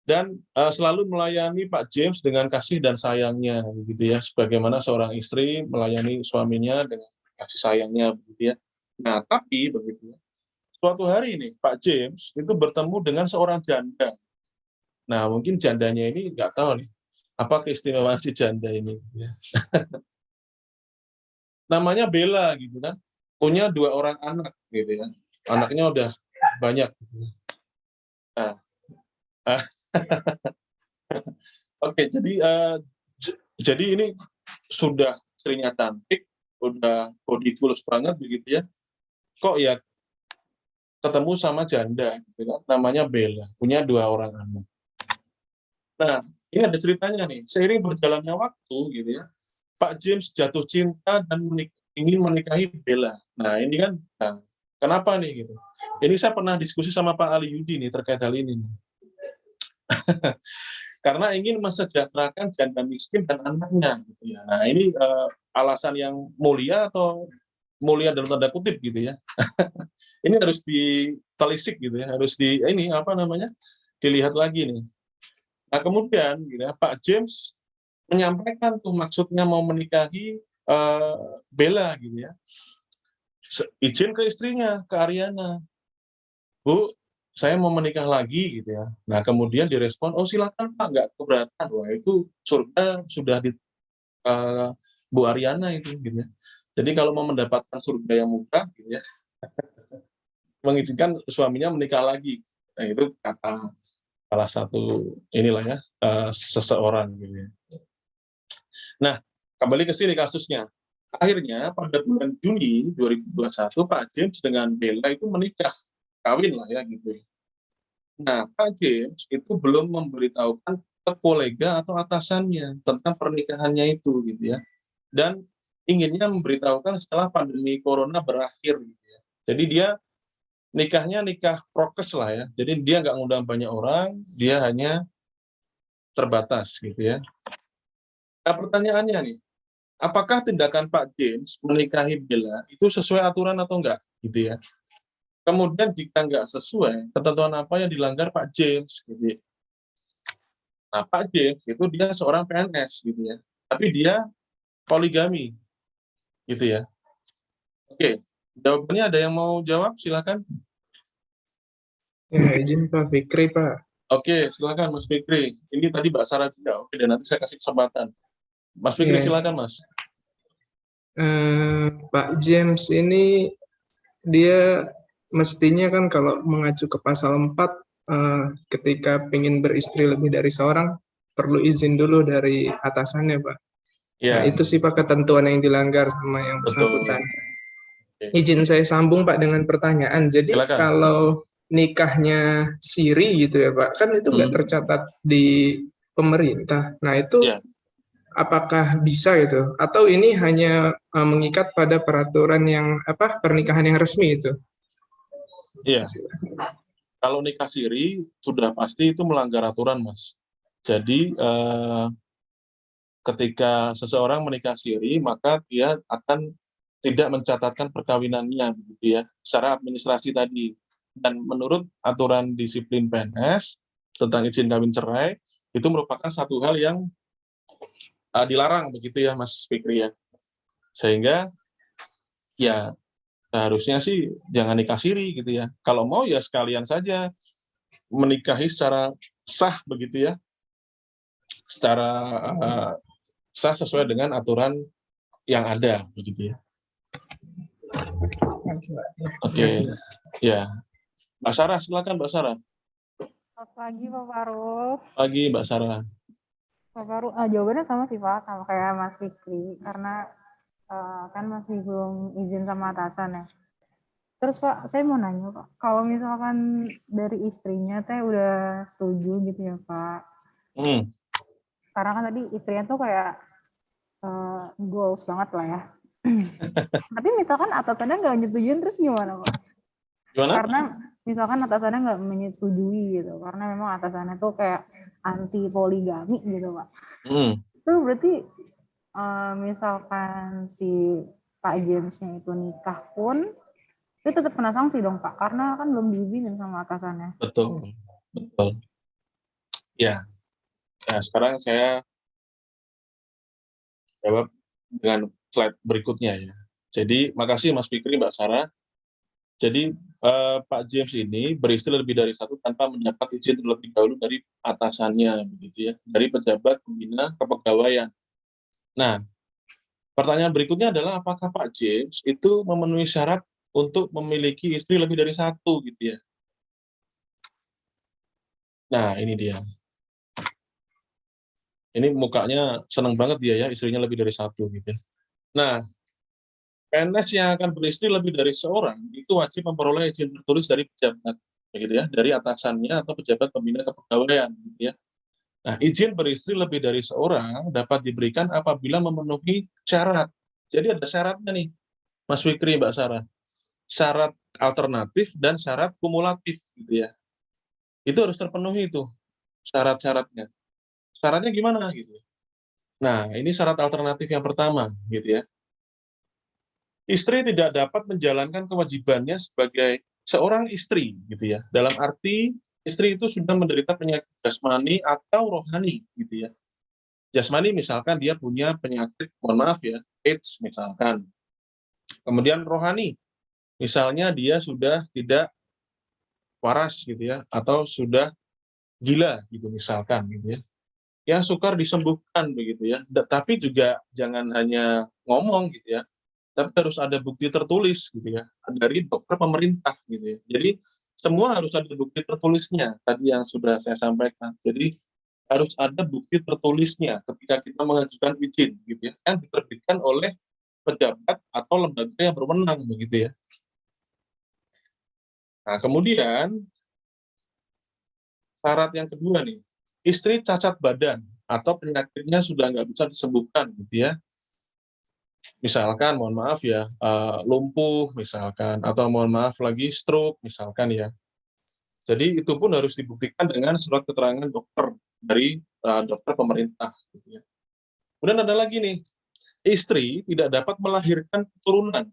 Dan selalu melayani Pak James dengan kasih dan sayangnya, gitu ya. Sebagaimana seorang istri melayani suaminya dengan kasih sayangnya, begitu ya. Nah, tapi begitu ya. Suatu hari ini Pak James itu bertemu dengan seorang janda. Nah, mungkin jandanya ini nggak tahu nih, apa keistimewaan si janda ini. Ya. Namanya Bella, gitu kan. Punya 2 orang anak, gitu ya. Anaknya udah banyak. Gitu. Nah, oke, jadi ini sudah istrinya cantik, udah body goals banget, begitu ya. Kok ya ketemu sama janda, gitu kan. Namanya Bella, punya 2 orang anak. Nah, ini ada ceritanya nih. Seiring berjalannya waktu, gitu ya, Pak James jatuh cinta dan ingin menikahi Bella. Nah, ini kan, nah, kenapa nih gitu? Ini saya pernah diskusi sama Pak Ali Yudi nih terkait hal ini nih. Karena ingin mensejahterakan janda miskin dan anaknya, gitu ya. Nah, ini alasan yang mulia atau mulia dalam tanda kutip, gitu ya. Ini harus ditelisik, gitu ya. Harus ini apa namanya? Dilihat lagi nih. Nah, kemudian gitu ya, Pak James menyampaikan tuh maksudnya mau menikahi Bella, gitu ya. Izin ke istrinya, ke Ariana. Bu, saya mau menikah lagi, gitu ya. Nah, kemudian direspon, oh silakan Pak, nggak keberatan. Wah, itu surga sudah di Bu Ariana itu, gitu ya. Jadi kalau mau mendapatkan surga yang murah, gitu ya, mengizinkan suaminya menikah lagi. Nah, itu kata salah satu inilah ya, seseorang, gitu ya. Nah, kembali ke sini kasusnya. Akhirnya pada bulan Juni 2021 Pak James dengan Bella itu menikah, kawin lah ya gitu. Nah, Pak James itu belum memberitahukan ke kolega atau atasannya tentang pernikahannya itu, gitu ya. Dan inginnya memberitahukan setelah pandemi corona berakhir, gitu ya. Jadi dia nikahnya nikah prokes lah ya. Jadi dia nggak ngundang banyak orang, dia hanya terbatas gitu ya. Nah, pertanyaannya nih, apakah tindakan Pak James menikahi Bella itu sesuai aturan atau enggak gitu ya? Kemudian jika nggak sesuai, ketentuan apa yang dilanggar Pak James gitu ya. Nah, Pak James itu dia seorang PNS gitu ya. Tapi dia poligami gitu ya. Oke, jawabannya ada yang mau jawab? Silakan. Ya, izin Pak Fikri, Pak. Oke, silakan Mas Fikri. Ini tadi Mbak Sarah juga. Oke, dan nanti saya kasih kesempatan. Mas Fikri, Ya, silakan Mas. Pak James ini dia mestinya kan kalau mengacu ke pasal 4, ketika ingin beristri lebih dari seorang, perlu izin dulu dari atasannya, Pak. Nah, Ya, itu sih Pak ketentuan yang dilanggar sama yang betul. bersangkutan. Oke, Izin saya sambung Pak dengan pertanyaan. Jadi silakan. kalau nikahnya siri gitu ya Pak, kan itu nggak tercatat di pemerintah. Nah, itu Ya, apakah bisa gitu? Atau ini hanya mengikat pada peraturan yang pernikahan yang resmi itu? iya. Kalau nikah siri sudah pasti itu melanggar aturan, Mas. Jadi ketika seseorang menikah siri, maka dia akan tidak mencatatkan perkawinannya, begitu ya, secara administrasi tadi. Dan menurut aturan disiplin PNS tentang izin kawin cerai, itu merupakan satu hal yang dilarang, begitu ya, Mas Fikri ya. Sehingga ya seharusnya sih jangan nikah siri gitu ya. Kalau mau ya sekalian saja menikahi secara sah begitu ya, secara sah sesuai dengan aturan yang ada begitu ya. Oke, ya. Mbak Sarah, silakan Mbak Sarah. Selamat pagi Pak Faru. Pagi Mbak Sarah. Pak Faru, jawabannya sama sih Pak, sama kayak Mas Fikri, karena kan masih belum izin sama atasan ya. Terus Pak, saya mau nanya Pak, kalau misalkan dari istrinya teh udah setuju gitu ya Pak, karena kan tadi istrinya tuh kayak goals banget lah ya. Tapi misalkan atasannya nggak nyetujuin, terus gimana Pak? Gimana? Karena misalkan atasannya nggak menyetujui gitu, karena memang atasannya tuh kayak anti poligami gitu Pak. Itu berarti misalkan si Pak James-nya itu nikah pun itu tetap kena sanksi dong Pak, karena kan belum diizinin sama atasannya. Betul, betul. Ya, nah sekarang saya jawab dengan slide berikutnya ya. Jadi makasih Mas Fikri, Mbak Sarah. Jadi Pak James ini beristri lebih dari satu tanpa mendapat izin terlebih dahulu dari atasannya, begitu ya, dari pejabat pembina kepegawaian. Nah, pertanyaan berikutnya adalah apakah Pak James itu memenuhi syarat untuk memiliki istri lebih dari satu, gitu ya? Nah, ini dia. Ini mukanya senang banget dia ya, istrinya lebih dari satu, gitu. Nah, PNS yang akan beristri lebih dari seorang itu wajib memperoleh izin tertulis dari pejabat, begitu ya, dari atasannya atau pejabat pembina kepegawaian, gitu ya. Nah, izin beristri lebih dari seorang dapat diberikan apabila memenuhi syarat. Jadi ada syaratnya nih, Mas Fikri, Mbak Sarah. Syarat alternatif dan syarat kumulatif, gitu ya. Itu harus terpenuhi itu syarat-syaratnya. Syaratnya gimana gitu? Nah, ini syarat alternatif yang pertama, gitu ya. Istri tidak dapat menjalankan kewajibannya sebagai seorang istri, gitu ya. Dalam arti istri itu sudah menderita penyakit jasmani atau rohani, gitu ya. Jasmani misalkan dia punya penyakit, mohon maaf ya, AIDS misalkan. Kemudian rohani, misalnya dia sudah tidak waras gitu ya, atau sudah gila gitu misalkan gitu ya. Yang sukar disembuhkan begitu ya. Tapi juga jangan hanya ngomong gitu ya, tapi harus ada bukti tertulis gitu ya dari dokter pemerintah gitu ya. Jadi semua harus ada bukti tertulisnya tadi yang sudah saya sampaikan. Jadi harus ada bukti tertulisnya ketika kita mengajukan izin gitu ya, yang diterbitkan oleh pejabat atau lembaga yang berwenang begitu ya. Nah, kemudian syarat yang kedua nih, istri cacat badan atau penyakitnya sudah nggak bisa disembuhkan gitu ya. Misalkan, mohon maaf ya, lumpuh misalkan, atau mohon maaf lagi stroke misalkan ya. Jadi itu pun harus dibuktikan dengan surat keterangan dokter dari dokter pemerintah. Gitu ya. Kemudian ada lagi nih, istri tidak dapat melahirkan keturunan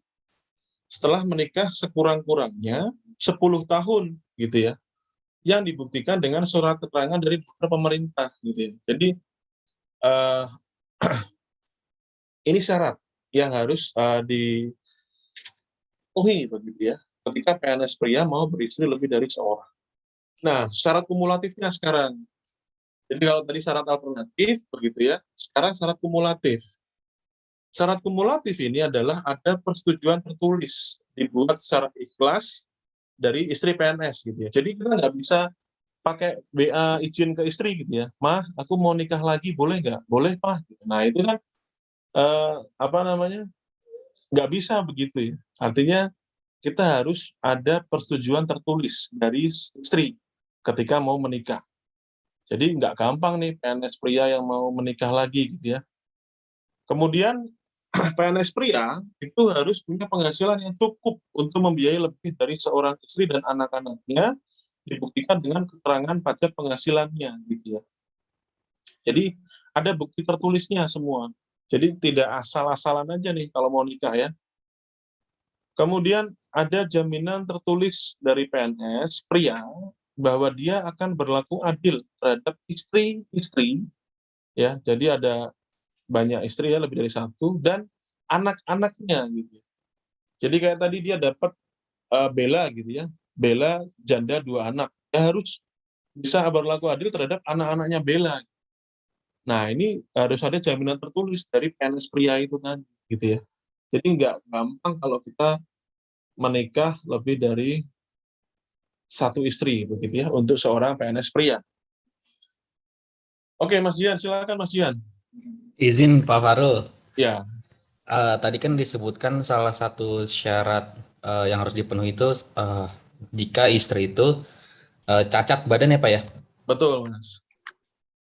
setelah menikah sekurang-kurangnya 10 tahun, gitu ya, yang dibuktikan dengan surat keterangan dari dokter pemerintah, gitu ya. Jadi eh, ini syarat yang harus dipenuhi begitu ya, ketika PNS pria mau beristri lebih dari seorang. Nah, syarat kumulatifnya sekarang. Jadi kalau tadi syarat alternatif begitu ya, sekarang syarat kumulatif. Syarat kumulatif ini adalah ada persetujuan tertulis dibuat secara ikhlas dari istri PNS gitu ya. Jadi kita nggak bisa pakai WA izin ke istri gitu ya, "Mah, aku mau nikah lagi, boleh nggak?" "Boleh, Pak." Gitu. Nah itu kan apa namanya, nggak bisa begitu ya. Artinya kita harus ada persetujuan tertulis dari istri ketika mau menikah. Jadi nggak gampang nih PNS pria yang mau menikah lagi gitu ya. Kemudian PNS pria itu harus punya penghasilan yang cukup untuk membiayai lebih dari seorang istri dan anak-anaknya, dibuktikan dengan keterangan pajak penghasilannya gitu ya. Jadi ada bukti tertulisnya semua. Jadi tidak asal-asalan aja nih kalau mau nikah ya. Kemudian ada jaminan tertulis dari PNS pria bahwa dia akan berlaku adil terhadap istri-istri ya. Jadi ada banyak istri ya, lebih dari satu, dan anak-anaknya gitu. Jadi kayak tadi dia dapat bela gitu ya, bela janda 2 anak, ya harus bisa berlaku adil terhadap anak-anaknya bela. Nah ini harus ada jaminan tertulis dari PNS pria itu tadi gitu ya. Jadi nggak gampang kalau kita menikah lebih dari satu istri begitu ya untuk seorang PNS pria. Oke Mas Jian, silakan Mas Jian. Izin Pak Farul. Ya. Tadi kan disebutkan salah satu syarat yang harus dipenuhi itu jika istri itu cacat badan ya Pak ya. Betul Mas.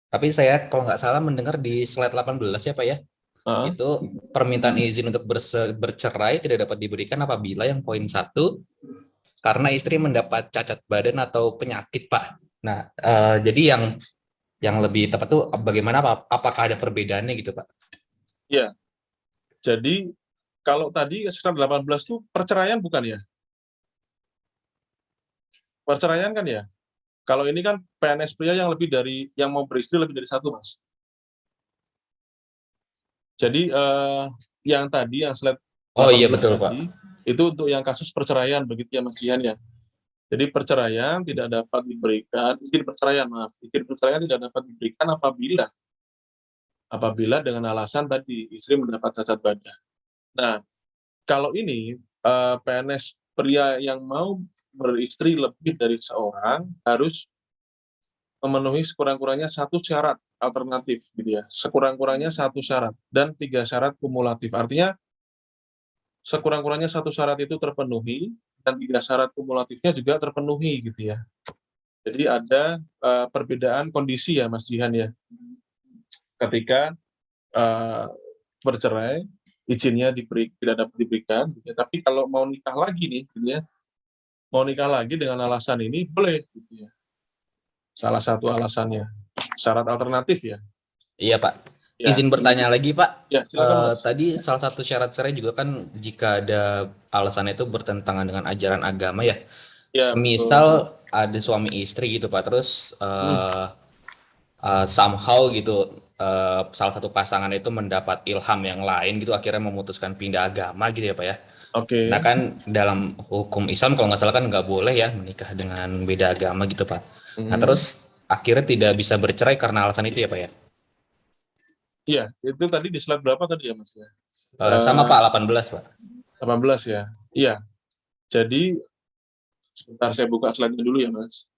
Tapi saya kalau nggak salah mendengar di slide 18 ya Pak ya, Uh-huh. itu permintaan izin untuk bercerai tidak dapat diberikan apabila yang poin 1 karena istri mendapat cacat badan atau penyakit Pak. Nah, jadi yang lebih tepat tuh bagaimana Pak? Apakah ada perbedaannya gitu Pak? Ya. Jadi kalau tadi sekitar 18 itu perceraian bukan ya? Perceraian kan ya? Kalau ini kan PNS pria yang mau beristri lebih dari satu, Mas. Jadi yang tadi yang slide Oh iya 18 betul Pak. tadi itu untuk yang kasus perceraian begitu ya Mas Jihan ya. Jadi perceraian tidak dapat diberikan, izin perceraian maaf, izin perceraian tidak dapat diberikan apabila dengan alasan tadi istri mendapat cacat badan. Nah, kalau ini PNS pria yang mau beristri lebih dari seorang harus memenuhi sekurang-kurangnya satu syarat alternatif gitu ya, sekurang-kurangnya satu syarat dan 3 syarat kumulatif. Artinya sekurang-kurangnya satu syarat itu terpenuhi dan 3 syarat kumulatifnya juga terpenuhi gitu ya. Jadi ada perbedaan kondisi ya Mas Jihan ya, ketika bercerai izinnya tidak dapat diberikan gitu ya. Tapi kalau mau nikah lagi nih gitu ya, mau nikah lagi dengan alasan ini boleh gitu ya. Salah satu alasannya. Syarat alternatif ya. Iya Pak. Ya, Izin bertanya lagi Pak. ya silakan Mas. Tadi salah satu syarat cerai juga kan jika ada alasan itu bertentangan dengan ajaran agama ya. Ya, betul. Semisal ada suami istri gitu Pak, terus Hmm, somehow gitu salah satu pasangan itu mendapat ilham yang lain gitu akhirnya memutuskan pindah agama gitu ya Pak ya. Nah oke. kan dalam hukum Islam kalau nggak salah kan nggak boleh ya menikah dengan beda agama gitu Pak. Nah Mhm. terus akhirnya tidak bisa bercerai karena alasan itu ya Pak ya. Iya, itu tadi di slide berapa tadi ya Mas ya? Sama Pak 18 Pak. 18 ya. Iya. Jadi sebentar saya buka slide-nya dulu ya Mas.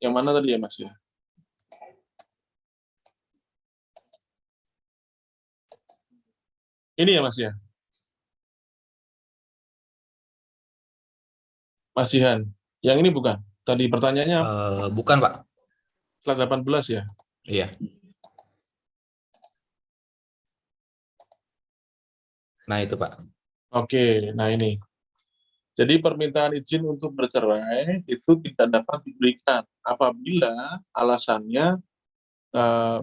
Yang mana tadi ya Mas ya? Ini ya Mas ya, Mas Jihan. Yang ini bukan. Tadi pertanyaannya Bukan, Pak. slide 18 ya. Iya. Nah, itu, Pak. Oke, nah ini. Jadi permintaan izin untuk bercerai itu tidak dapat diberikan apabila alasannya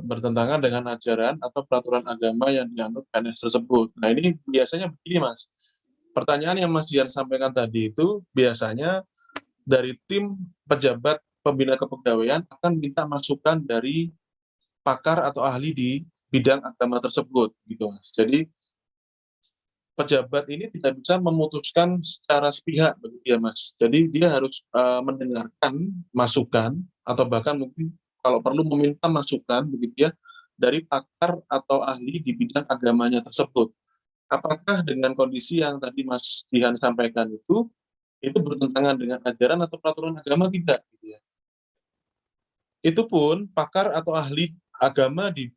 bertentangan dengan ajaran atau peraturan agama yang dianut PNS tersebut. Nah ini biasanya begini Mas, pertanyaan yang Mas Jian sampaikan tadi itu biasanya dari tim pejabat pembina kepegawaian akan minta masukan dari pakar atau ahli di bidang agama tersebut, gitu Mas. Jadi pejabat ini tidak bisa memutuskan secara sepihak begitu ya Mas. Jadi dia harus mendengarkan masukan atau bahkan mungkin kalau perlu meminta masukan begitu ya dari pakar atau ahli di bidang agamanya tersebut. Apakah dengan kondisi yang tadi Mas Jihan sampaikan itu bertentangan dengan ajaran atau peraturan agama tidak gitu ya. Itu pun pakar atau ahli agama di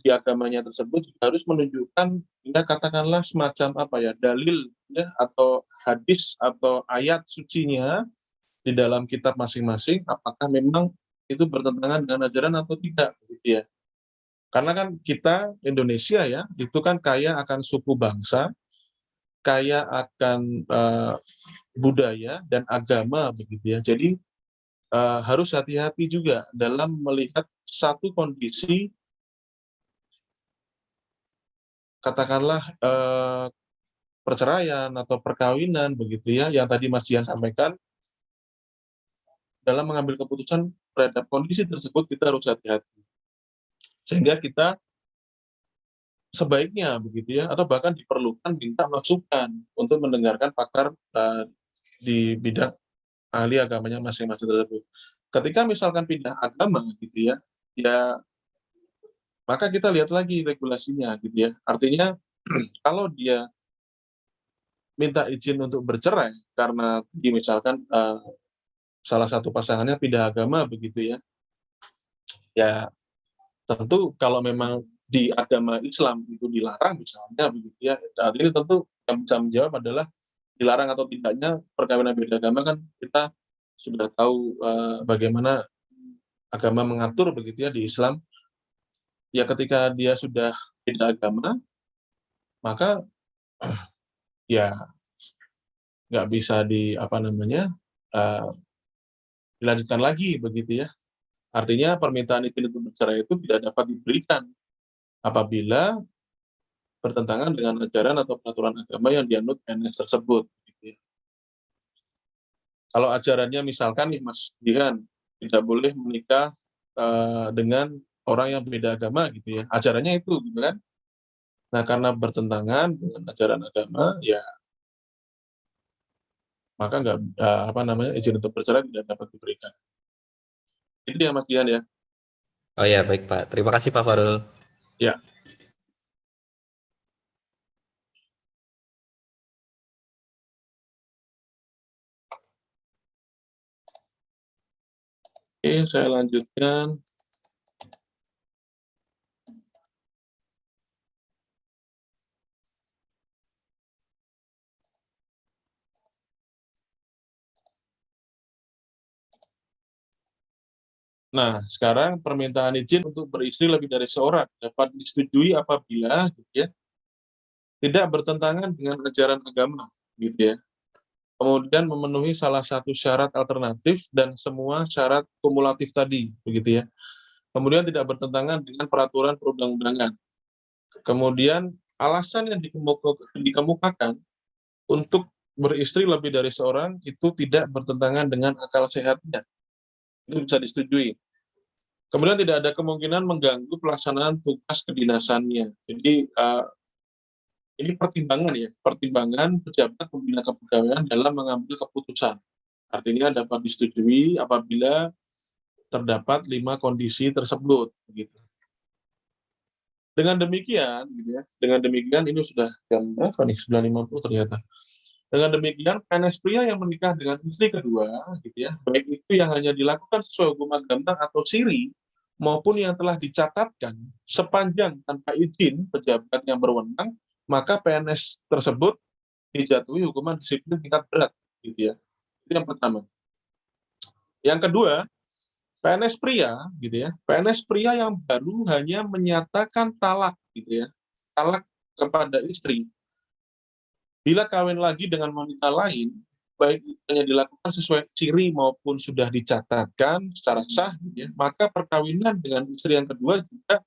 agamanya tersebut harus menunjukkan ya katakanlah semacam apa ya dalil ya atau hadis atau ayat sucinya di dalam kitab masing-masing apakah memang itu bertentangan dengan ajaran atau tidak gitu ya. Karena kan kita Indonesia ya itu kan kaya akan suku bangsa, kaya akan budaya dan agama begitu ya. Jadi harus hati-hati juga dalam melihat satu kondisi katakanlah perceraian atau perkawinan begitu ya yang tadi Mas Jian sampaikan dalam mengambil keputusan terhadap kondisi tersebut kita harus hati-hati sehingga kita sebaiknya begitu ya atau bahkan diperlukan minta masukan untuk mendengarkan pakar di bidang ahli agamanya masing-masing tersebut. Ketika misalkan pindah agama gitu ya, ya maka kita lihat lagi regulasinya gitu ya. Artinya kalau dia minta izin untuk bercerai karena misalkan salah satu pasangannya pindah agama begitu ya, ya tentu kalau memang di agama Islam itu dilarang misalnya begitu ya, artinya tentu yang bisa menjawab adalah dilarang atau tidaknya perkawinan beda agama kan kita sudah tahu bagaimana agama mengatur begitu ya di Islam. Ya ketika dia sudah beda agama, maka ya nggak bisa dilanjutkan lagi begitu ya. Artinya permintaan izin untuk bercerai itu tidak dapat diberikan apabila bertentangan dengan ajaran atau peraturan agama yang dianut PNS tersebut. Gitu ya. Kalau ajarannya misalkan nih Mas Dihan tidak boleh menikah dengan orang yang beda agama gitu ya. Ajarannya itu gitu kan. Nah karena bertentangan dengan ajaran agama ya maka nggak izin untuk bercerai tidak dapat diberikan. Itu ya Mas Dihan ya. Oh ya, baik Pak. Terima kasih Pak Farul. Ya. Oke, saya lanjutkan. Nah, sekarang permintaan izin untuk beristri lebih dari seorang dapat disetujui apabila gitu ya, tidak bertentangan dengan ajaran agama, gitu ya. Kemudian memenuhi salah satu syarat alternatif dan semua syarat kumulatif tadi, begitu ya. Kemudian tidak bertentangan dengan peraturan perundang-undangan. Kemudian alasan yang dikemukakan untuk beristri lebih dari seorang itu tidak bertentangan dengan akal sehatnya. Itu bisa disetujui. Kemudian tidak ada kemungkinan mengganggu pelaksanaan tugas kedinasannya. Jadi ini pertimbangan ya, pertimbangan pejabat pembina kepegawaian dalam mengambil keputusan. Artinya dapat disetujui apabila terdapat 5 kondisi tersebut. Begitu. Dengan demikian, gitu ya, dengan demikian ini sudah jam berapa nih? 9.50 ternyata. Dengan demikian, PNS pria yang menikah dengan istri kedua, gitu ya, baik itu yang hanya dilakukan sesuai hukum agama atau siri, maupun yang telah dicatatkan sepanjang tanpa izin pejabat yang berwenang, maka PNS tersebut dijatuhi hukuman disiplin tingkat berat, gitu ya. Itu yang pertama. Yang kedua, PNS pria, gitu ya. PNS pria yang baru hanya menyatakan talak, gitu ya. Talak kepada istri. Bila kawin lagi dengan wanita lain, baik itu hanya dilakukan sesuai ciri maupun sudah dicatatkan secara sah, gitu ya, maka perkawinan dengan istri yang kedua juga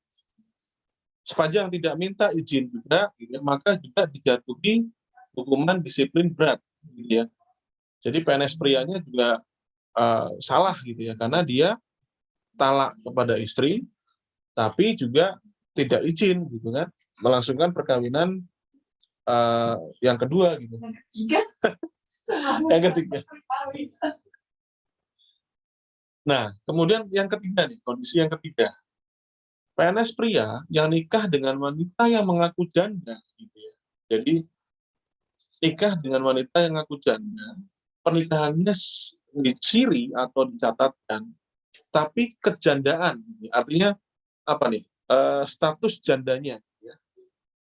sepanjang tidak minta izin juga, gitu ya, maka juga dijatuhi hukuman disiplin berat, gitu ya. Jadi PNS prianya juga salah, gitu ya, karena dia talak kepada istri, tapi juga tidak izin, gitu kan, melangsungkan perkawinan yang kedua, gitu. Yang ketiga. Nah, kemudian yang ketiga nih, kondisi yang ketiga. PNS pria yang nikah dengan wanita yang mengaku janda, gitu ya. Jadi nikah dengan wanita yang mengaku janda, pernikahannya diciri atau dicatatkan, tapi kejandaan, artinya apa nih? Status jandanya, ya,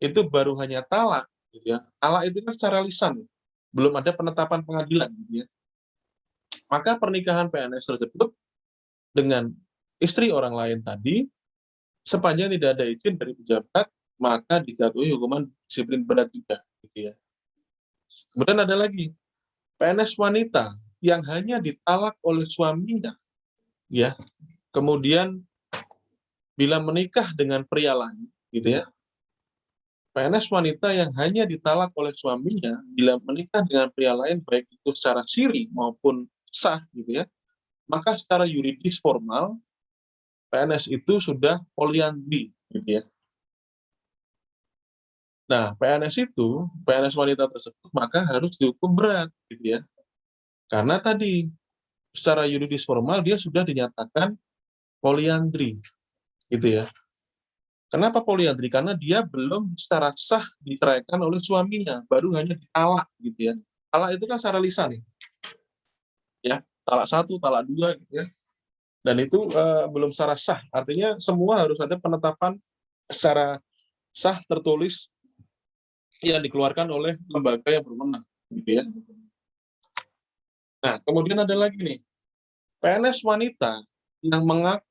itu baru hanya talak, gitu ya. Talak itu kan secara lisan, belum ada penetapan pengadilan, gitu ya. Maka pernikahan PNS tersebut dengan istri orang lain tadi, sepanjang tidak ada izin dari pejabat, maka dijatuhi hukuman disiplin berat juga, gitu ya. Kemudian ada lagi, PNS wanita yang hanya ditalak oleh suaminya, ya, kemudian bila menikah dengan pria lain, gitu ya, PNS wanita yang hanya ditalak oleh suaminya bila menikah dengan pria lain, baik itu secara siri maupun sah, gitu ya, maka secara yuridis formal PNS itu sudah poliandri, gitu ya. Nah, PNS wanita tersebut maka harus dihukum berat, gitu ya. Karena tadi secara yuridis formal dia sudah dinyatakan poliandri, gitu ya. Kenapa poliandri? Karena dia belum secara sah diceraikan oleh suaminya, baru hanya ditalak, gitu ya. Talak itu kan secara lisan, ya. Talak 1, talak 2, gitu ya. Dan itu belum secara sah. Artinya semua harus ada penetapan secara sah tertulis yang dikeluarkan oleh lembaga yang berwenang, gitu ya. Nah, kemudian ada lagi nih, PNS wanita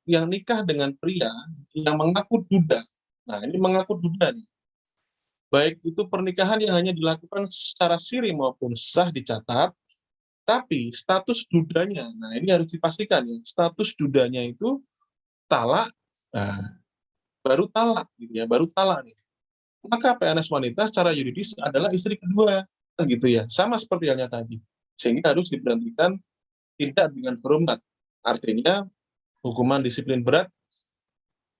yang nikah dengan pria yang mengaku duda. Nah, ini mengaku duda nih. Baik itu pernikahan yang hanya dilakukan secara siri maupun sah dicatat, tapi status dudanya, nah ini harus dipastikan ya, status dudanya itu talak, nah, baru talak, gitu ya, baru talak nih. Maka PNS wanita secara yuridis adalah istri kedua, gitu ya, sama seperti halnya tadi. Sehingga harus diberhentikan tidak dengan hormat. Artinya hukuman disiplin berat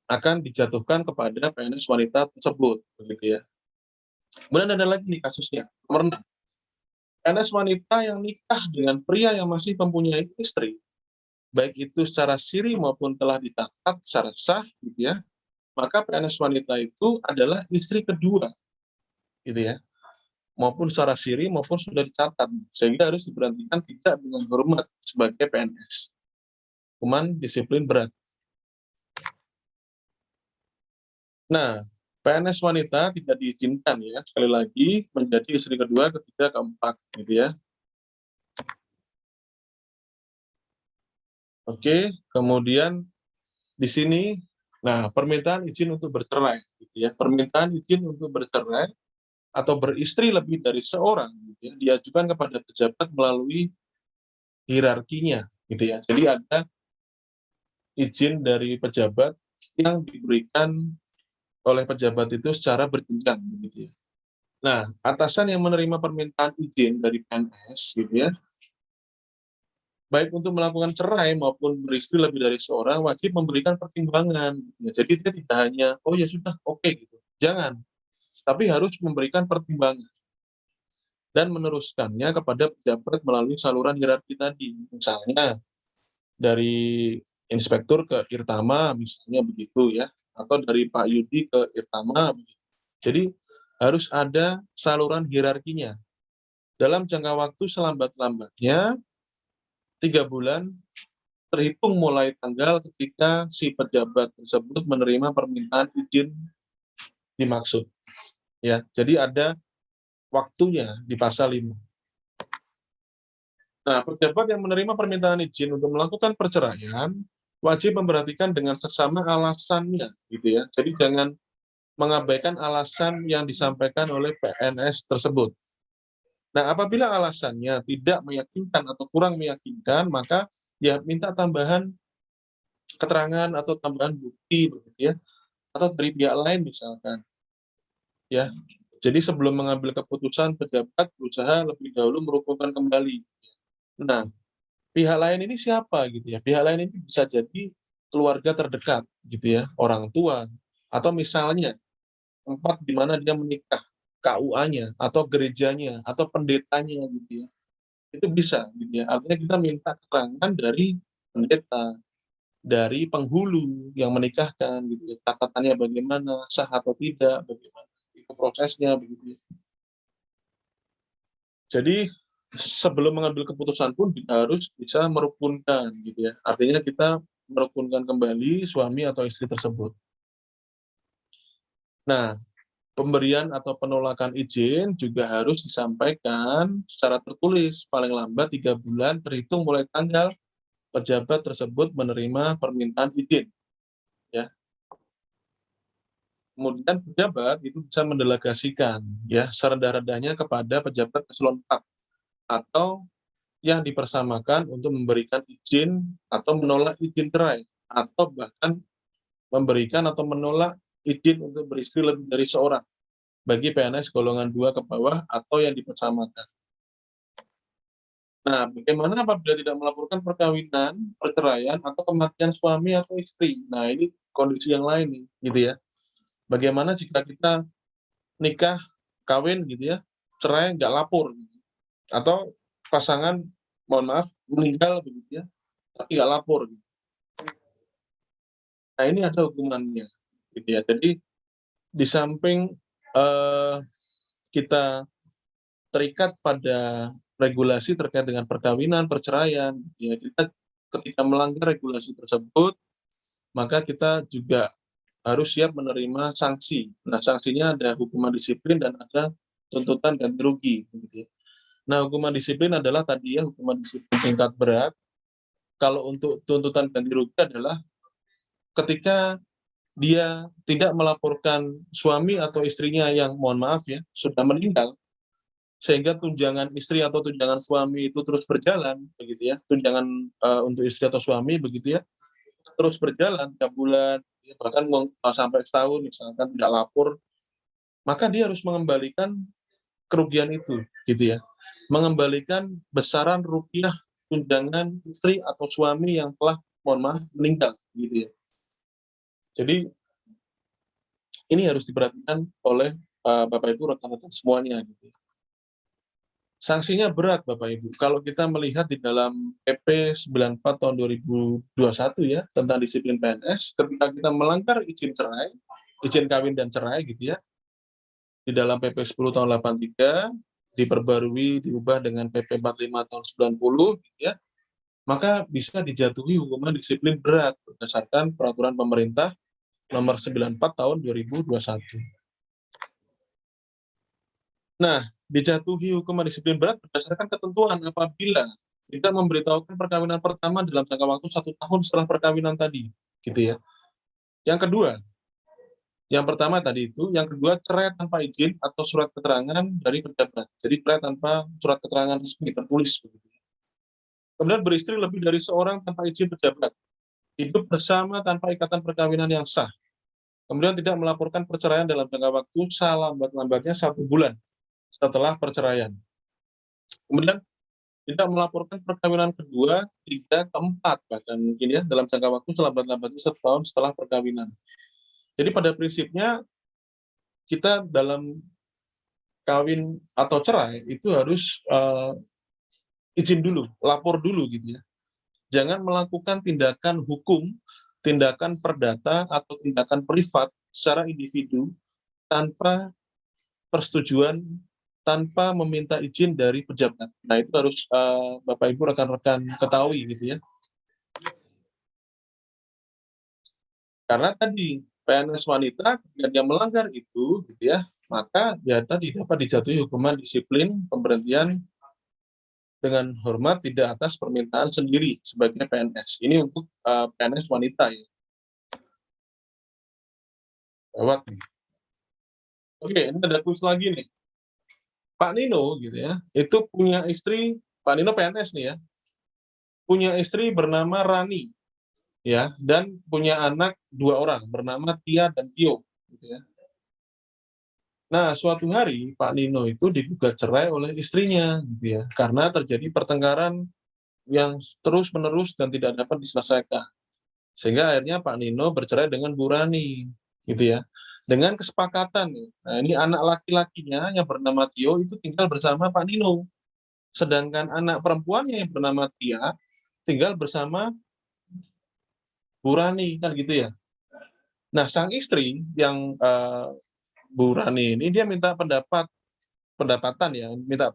akan dijatuhkan kepada PNS wanita tersebut, begitu ya. Kemudian ada lagi nih kasusnya, nomor 6. PNS wanita yang nikah dengan pria yang masih mempunyai istri, baik itu secara siri maupun telah dicatat secara sah, gitu ya, maka PNS wanita itu adalah istri kedua, gitu ya, maupun secara siri maupun sudah dicatat, sehingga harus diberhentikan tidak dengan hormat sebagai PNS. Hukuman disiplin berat. Nah, PNS wanita tidak diizinkan ya, sekali lagi menjadi istri kedua, ketiga, keempat, gitu ya. Oke, kemudian di sini, nah permintaan izin untuk bercerai, gitu ya. Permintaan izin untuk bercerai atau beristri lebih dari seorang, gitu ya, diajukan kepada pejabat melalui hierarkinya, gitu ya. Jadi ada izin dari pejabat yang diberikan oleh pejabat itu secara berjenjang, gitu ya. Nah, atasan yang menerima permintaan izin dari PNS, gitu ya, baik untuk melakukan cerai maupun beristri lebih dari seorang, wajib memberikan pertimbangan. Ya, jadi dia tidak hanya, oh ya sudah, oke, gitu. Jangan. Tapi harus memberikan pertimbangan. Dan meneruskannya kepada pejabat melalui saluran hierarki tadi. Misalnya, dari inspektur ke Irtama, misalnya begitu ya. Atau dari Pak Yudi ke Irtama, begitu. Jadi, harus ada saluran hierarkinya. Dalam jangka waktu selambat-lambatnya, 3 bulan terhitung mulai tanggal ketika si pejabat tersebut menerima permintaan izin dimaksud. Ya, jadi ada waktunya di pasal 5. Nah, pejabat yang menerima permintaan izin untuk melakukan perceraian wajib memperhatikan dengan seksama alasannya, gitu ya. Jadi jangan mengabaikan alasan yang disampaikan oleh PNS tersebut. Nah, apabila alasannya tidak meyakinkan atau kurang meyakinkan, maka ya minta tambahan keterangan atau tambahan bukti, begitu ya, atau dari pihak lain misalkan, ya. Jadi sebelum mengambil keputusan, pejabat berusaha lebih dahulu merukunkan kembali. Nah, pihak lain ini siapa gitu ya? Pihak lain ini bisa jadi keluarga terdekat gitu ya, orang tua, atau misalnya tempat di mana dia menikah, KUA-nya atau gerejanya atau pendetanya gitu ya. Itu bisa gitu ya. Artinya kita minta keterangan dari pendeta, dari penghulu yang menikahkan gitu ya. Catatannya bagaimana, sah atau tidak, bagaimana itu prosesnya begitu ya. Jadi sebelum mengambil keputusan pun kita harus bisa merukunkan gitu ya. Artinya kita merukunkan kembali suami atau istri tersebut. Nah, pemberian atau penolakan izin juga harus disampaikan secara tertulis paling lambat 3 bulan terhitung mulai tanggal pejabat tersebut menerima permintaan izin. Ya. Kemudian pejabat itu bisa mendelegasikan ya serendah-rendahnya kepada pejabat eselon 4 atau yang dipersamakan untuk memberikan izin atau menolak izin cerai atau bahkan memberikan atau menolak izin untuk beristri lebih dari seorang bagi PNS golongan 2 ke bawah atau yang dipersamakan. Nah, bagaimana apabila tidak melaporkan perkawinan, perceraian, atau kematian suami atau istri? Nah, ini kondisi yang lain nih, gitu ya. Bagaimana jika kita nikah, kawin gitu ya, cerai nggak lapor, gitu. Atau pasangan, mohon maaf, meninggal begitu ya, tapi nggak lapor. Gitu. Nah, ini ada hukumannya, gitu ya. Jadi di samping kita terikat pada regulasi terkait dengan perkawinan, perceraian, ya kita ketika melanggar regulasi tersebut, maka kita juga harus siap menerima sanksi. Nah, sanksinya ada hukuman disiplin dan ada tuntutan ganti rugi, gitu ya. Nah, hukuman disiplin adalah tadi ya, hukuman disiplin tingkat berat. Kalau untuk tuntutan ganti rugi adalah ketika dia tidak melaporkan suami atau istrinya yang mohon maaf ya, sudah meninggal, sehingga tunjangan istri atau tunjangan suami itu terus berjalan, begitu ya, tunjangan untuk istri atau suami begitu ya, terus berjalan 3 bulan, ya, bahkan sampai setahun misalkan tidak lapor, maka dia harus mengembalikan kerugian itu, gitu ya, mengembalikan besaran rupiah tunjangan istri atau suami yang telah mohon maaf meninggal, gitu ya. Jadi ini harus diperhatikan oleh Bapak Ibu rekan-rekan semuanya, gitu ya. Sanksinya berat Bapak Ibu. Kalau kita melihat di dalam PP 94 tahun 2021 ya, tentang disiplin PNS, ketika kita melanggar izin cerai, izin kawin dan cerai gitu ya, di dalam PP 10 tahun 83, diperbarui, diubah dengan PP 45 tahun 90 gitu ya, maka bisa dijatuhi hukuman disiplin berat berdasarkan peraturan pemerintah nomor 94 tahun 2021. Nah, dijatuhi hukuman disiplin berat berdasarkan ketentuan apabila tidak memberitahukan perkawinan pertama dalam jangka waktu 1 tahun setelah perkawinan tadi, gitu ya. Yang kedua, yang pertama tadi itu, yang kedua cerai tanpa izin atau surat keterangan dari pejabat. Jadi cerai tanpa surat keterangan resmi tertulis. Begitu. Kemudian beristri lebih dari seorang tanpa izin pejabat. Hidup bersama tanpa ikatan perkawinan yang sah. Kemudian tidak melaporkan perceraian dalam jangka waktu selambat-lambatnya 1 bulan setelah perceraian. Kemudian tidak melaporkan perkawinan kedua, 3, keempat, bahkan mungkin ya, dalam jangka waktu selambat-lambatnya 1 tahun setelah perkawinan. Jadi pada prinsipnya, kita dalam kawin atau cerai, itu harus izin dulu, lapor dulu gitu ya. Jangan melakukan tindakan hukum, tindakan perdata, atau tindakan privat secara individu, tanpa persetujuan, tanpa meminta izin dari pejabat. Nah, itu harus Bapak Ibu rekan-rekan ketahui gitu ya. Karena tadi PNS wanita ketika dia melanggar itu gitu ya, maka ya tadi dapat dijatuhi hukuman disiplin pemberhentian dengan hormat tidak atas permintaan sendiri sebagai PNS. Ini untuk PNS wanita ya. Lewat nih. Oke, ini ada kuis lagi nih. Pak Nino gitu ya, itu punya istri, Pak Nino PNS nih ya, punya istri bernama Rani ya, dan punya anak 2 orang bernama Tia dan Tio gitu ya. Nah, suatu hari Pak Nino itu digugat cerai oleh istrinya gitu ya, karena terjadi pertengkaran yang terus-menerus dan tidak dapat diselesaikan. Sehingga akhirnya Pak Nino bercerai dengan Bu Rani, gitu ya. Dengan kesepakatan nih. Nah, ini anak laki-lakinya yang bernama Tio itu tinggal bersama Pak Nino. Sedangkan anak perempuannya yang bernama Tia tinggal bersama Bu Rani, kan gitu ya. Nah, sang istri yang Bu Rani ini dia minta pendapatan ya, minta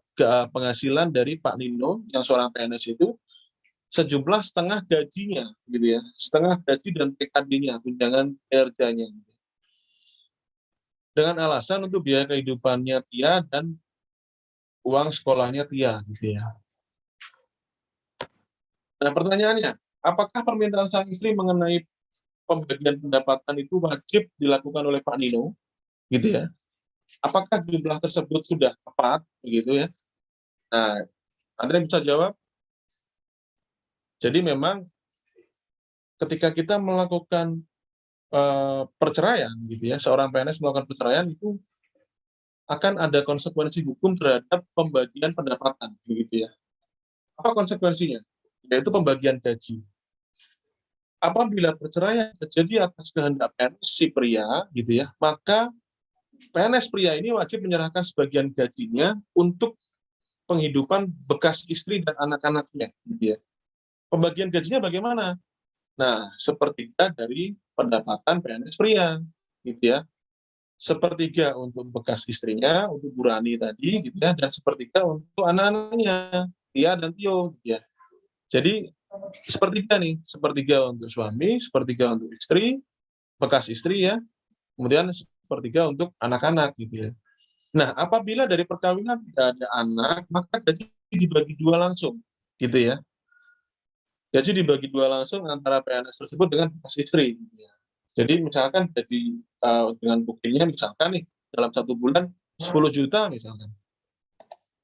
penghasilan dari Pak Nino yang seorang PNS itu sejumlah setengah gajinya, gitu ya, setengah gaji dan TKD-nya, tunjangan kinerjanya, dengan alasan untuk biaya kehidupannya Tia dan uang sekolahnya Tia, gitu ya. Nah, pertanyaannya, apakah permintaan sang istri mengenai pembagian pendapatan itu wajib dilakukan oleh Pak Nino, gitu ya? Apakah jumlah tersebut sudah tepat, begitu ya? Nah, Anda bisa jawab. Jadi memang ketika kita melakukan perceraian gitu ya, seorang PNS melakukan perceraian itu akan ada konsekuensi hukum terhadap pembagian pendapatan begitu ya. Apa konsekuensinya? Yaitu pembagian gaji. Apabila perceraian terjadi atas kehendak PNS si pria gitu ya, maka PNS pria ini wajib menyerahkan sebagian gajinya untuk penghidupan bekas istri dan anak-anaknya gitu ya. Pembagian gajinya bagaimana? Nah, sepertiga dari pendapatan PNS pria, gitu ya. Sepertiga untuk bekas istrinya, untuk Bu Rani tadi, gitu ya, dan sepertiga untuk anak-anaknya, Tia dan Tio, gitu ya. Jadi sepertiga nih, sepertiga untuk suami, sepertiga untuk istri, bekas istri ya, kemudian sepertiga untuk anak-anak, gitu ya. Nah, apabila dari perkawinan tidak ada anak, maka gaji dibagi 2 langsung, gitu ya. Gaji dibagi 2 langsung antara PNS tersebut dengan bekas istri. Gitu ya. Jadi misalkan gaji dengan buktinya misalkan nih dalam 1 bulan 10 juta misalkan.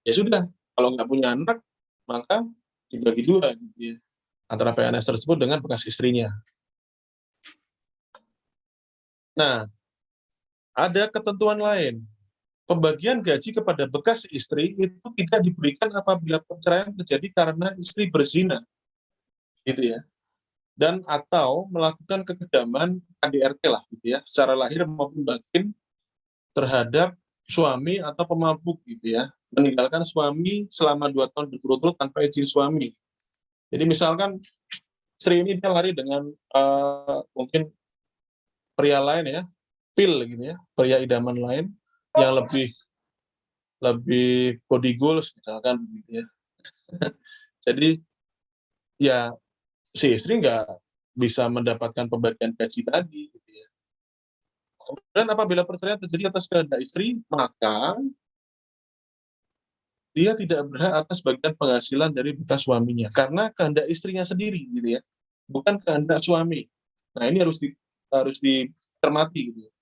Ya sudah, kalau nggak punya anak maka dibagi 2 gitu ya, antara PNS tersebut dengan bekas istrinya. Nah, ada ketentuan lain. Pembagian gaji kepada bekas istri itu tidak diberikan apabila perceraian terjadi karena istri berzina. Gitu ya. Dan atau melakukan kekejaman KDRT lah gitu ya, secara lahir maupun batin terhadap suami atau pemabuk gitu ya, meninggalkan suami selama 2 tahun berturut-turut tanpa izin suami. Jadi misalkan istri ini dia lari dengan mungkin pria lain ya, pil gitu ya, pria idaman lain yang lebih body goals misalkan gitu ya. Jadi ya si istri nggak bisa mendapatkan pembagian gaji tadi gitu ya. Dan apabila perceraian terjadi atas kehendak istri, maka dia tidak berhak atas bagian penghasilan dari bekas suaminya karena kehendak istrinya sendiri gitu ya, bukan kehendak suami. Nah, ini harus dicermati gitu ya.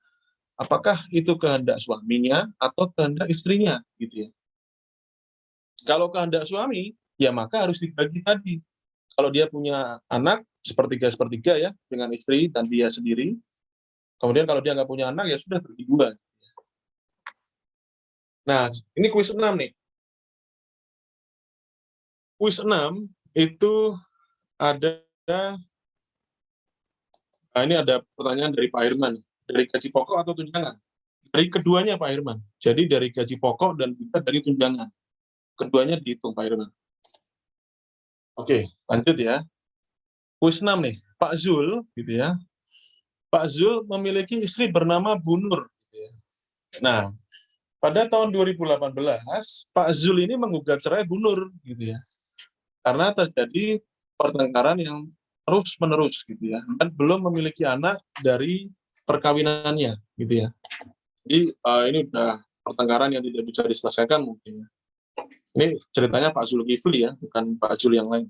Apakah itu kehendak suaminya atau kehendak istrinya gitu ya. Kalau kehendak suami, ya maka harus dibagi tadi. Kalau dia punya anak sepertiga-sepertiga ya dengan istri dan dia sendiri. Kemudian kalau dia nggak punya anak ya sudah bagi 2. Nah, ini kuis 6 nih. Kuis 6 itu ada, nah ini ada pertanyaan dari Pak Irman. Dari gaji pokok atau tunjangan? Dari keduanya Pak Irman. Jadi dari gaji pokok dan juga dari tunjangan. Keduanya dihitung Pak Irman. Oke, lanjut ya. Kuis 6 nih. Pak Zul, gitu ya. Pak Zul memiliki istri bernama Bu Nur. Gitu ya. Nah, pada tahun 2018, Pak Zul ini menggugat cerai Bu Nur, gitu ya. Karena terjadi pertengkaran yang terus-menerus, gitu ya. Dan belum memiliki anak dari perkawinannya, gitu ya. Jadi ini udah pertengkaran yang tidak bisa diselesaikan mungkin. Ini ceritanya Pak Zulkifli ya, bukan Pak Zul yang lain.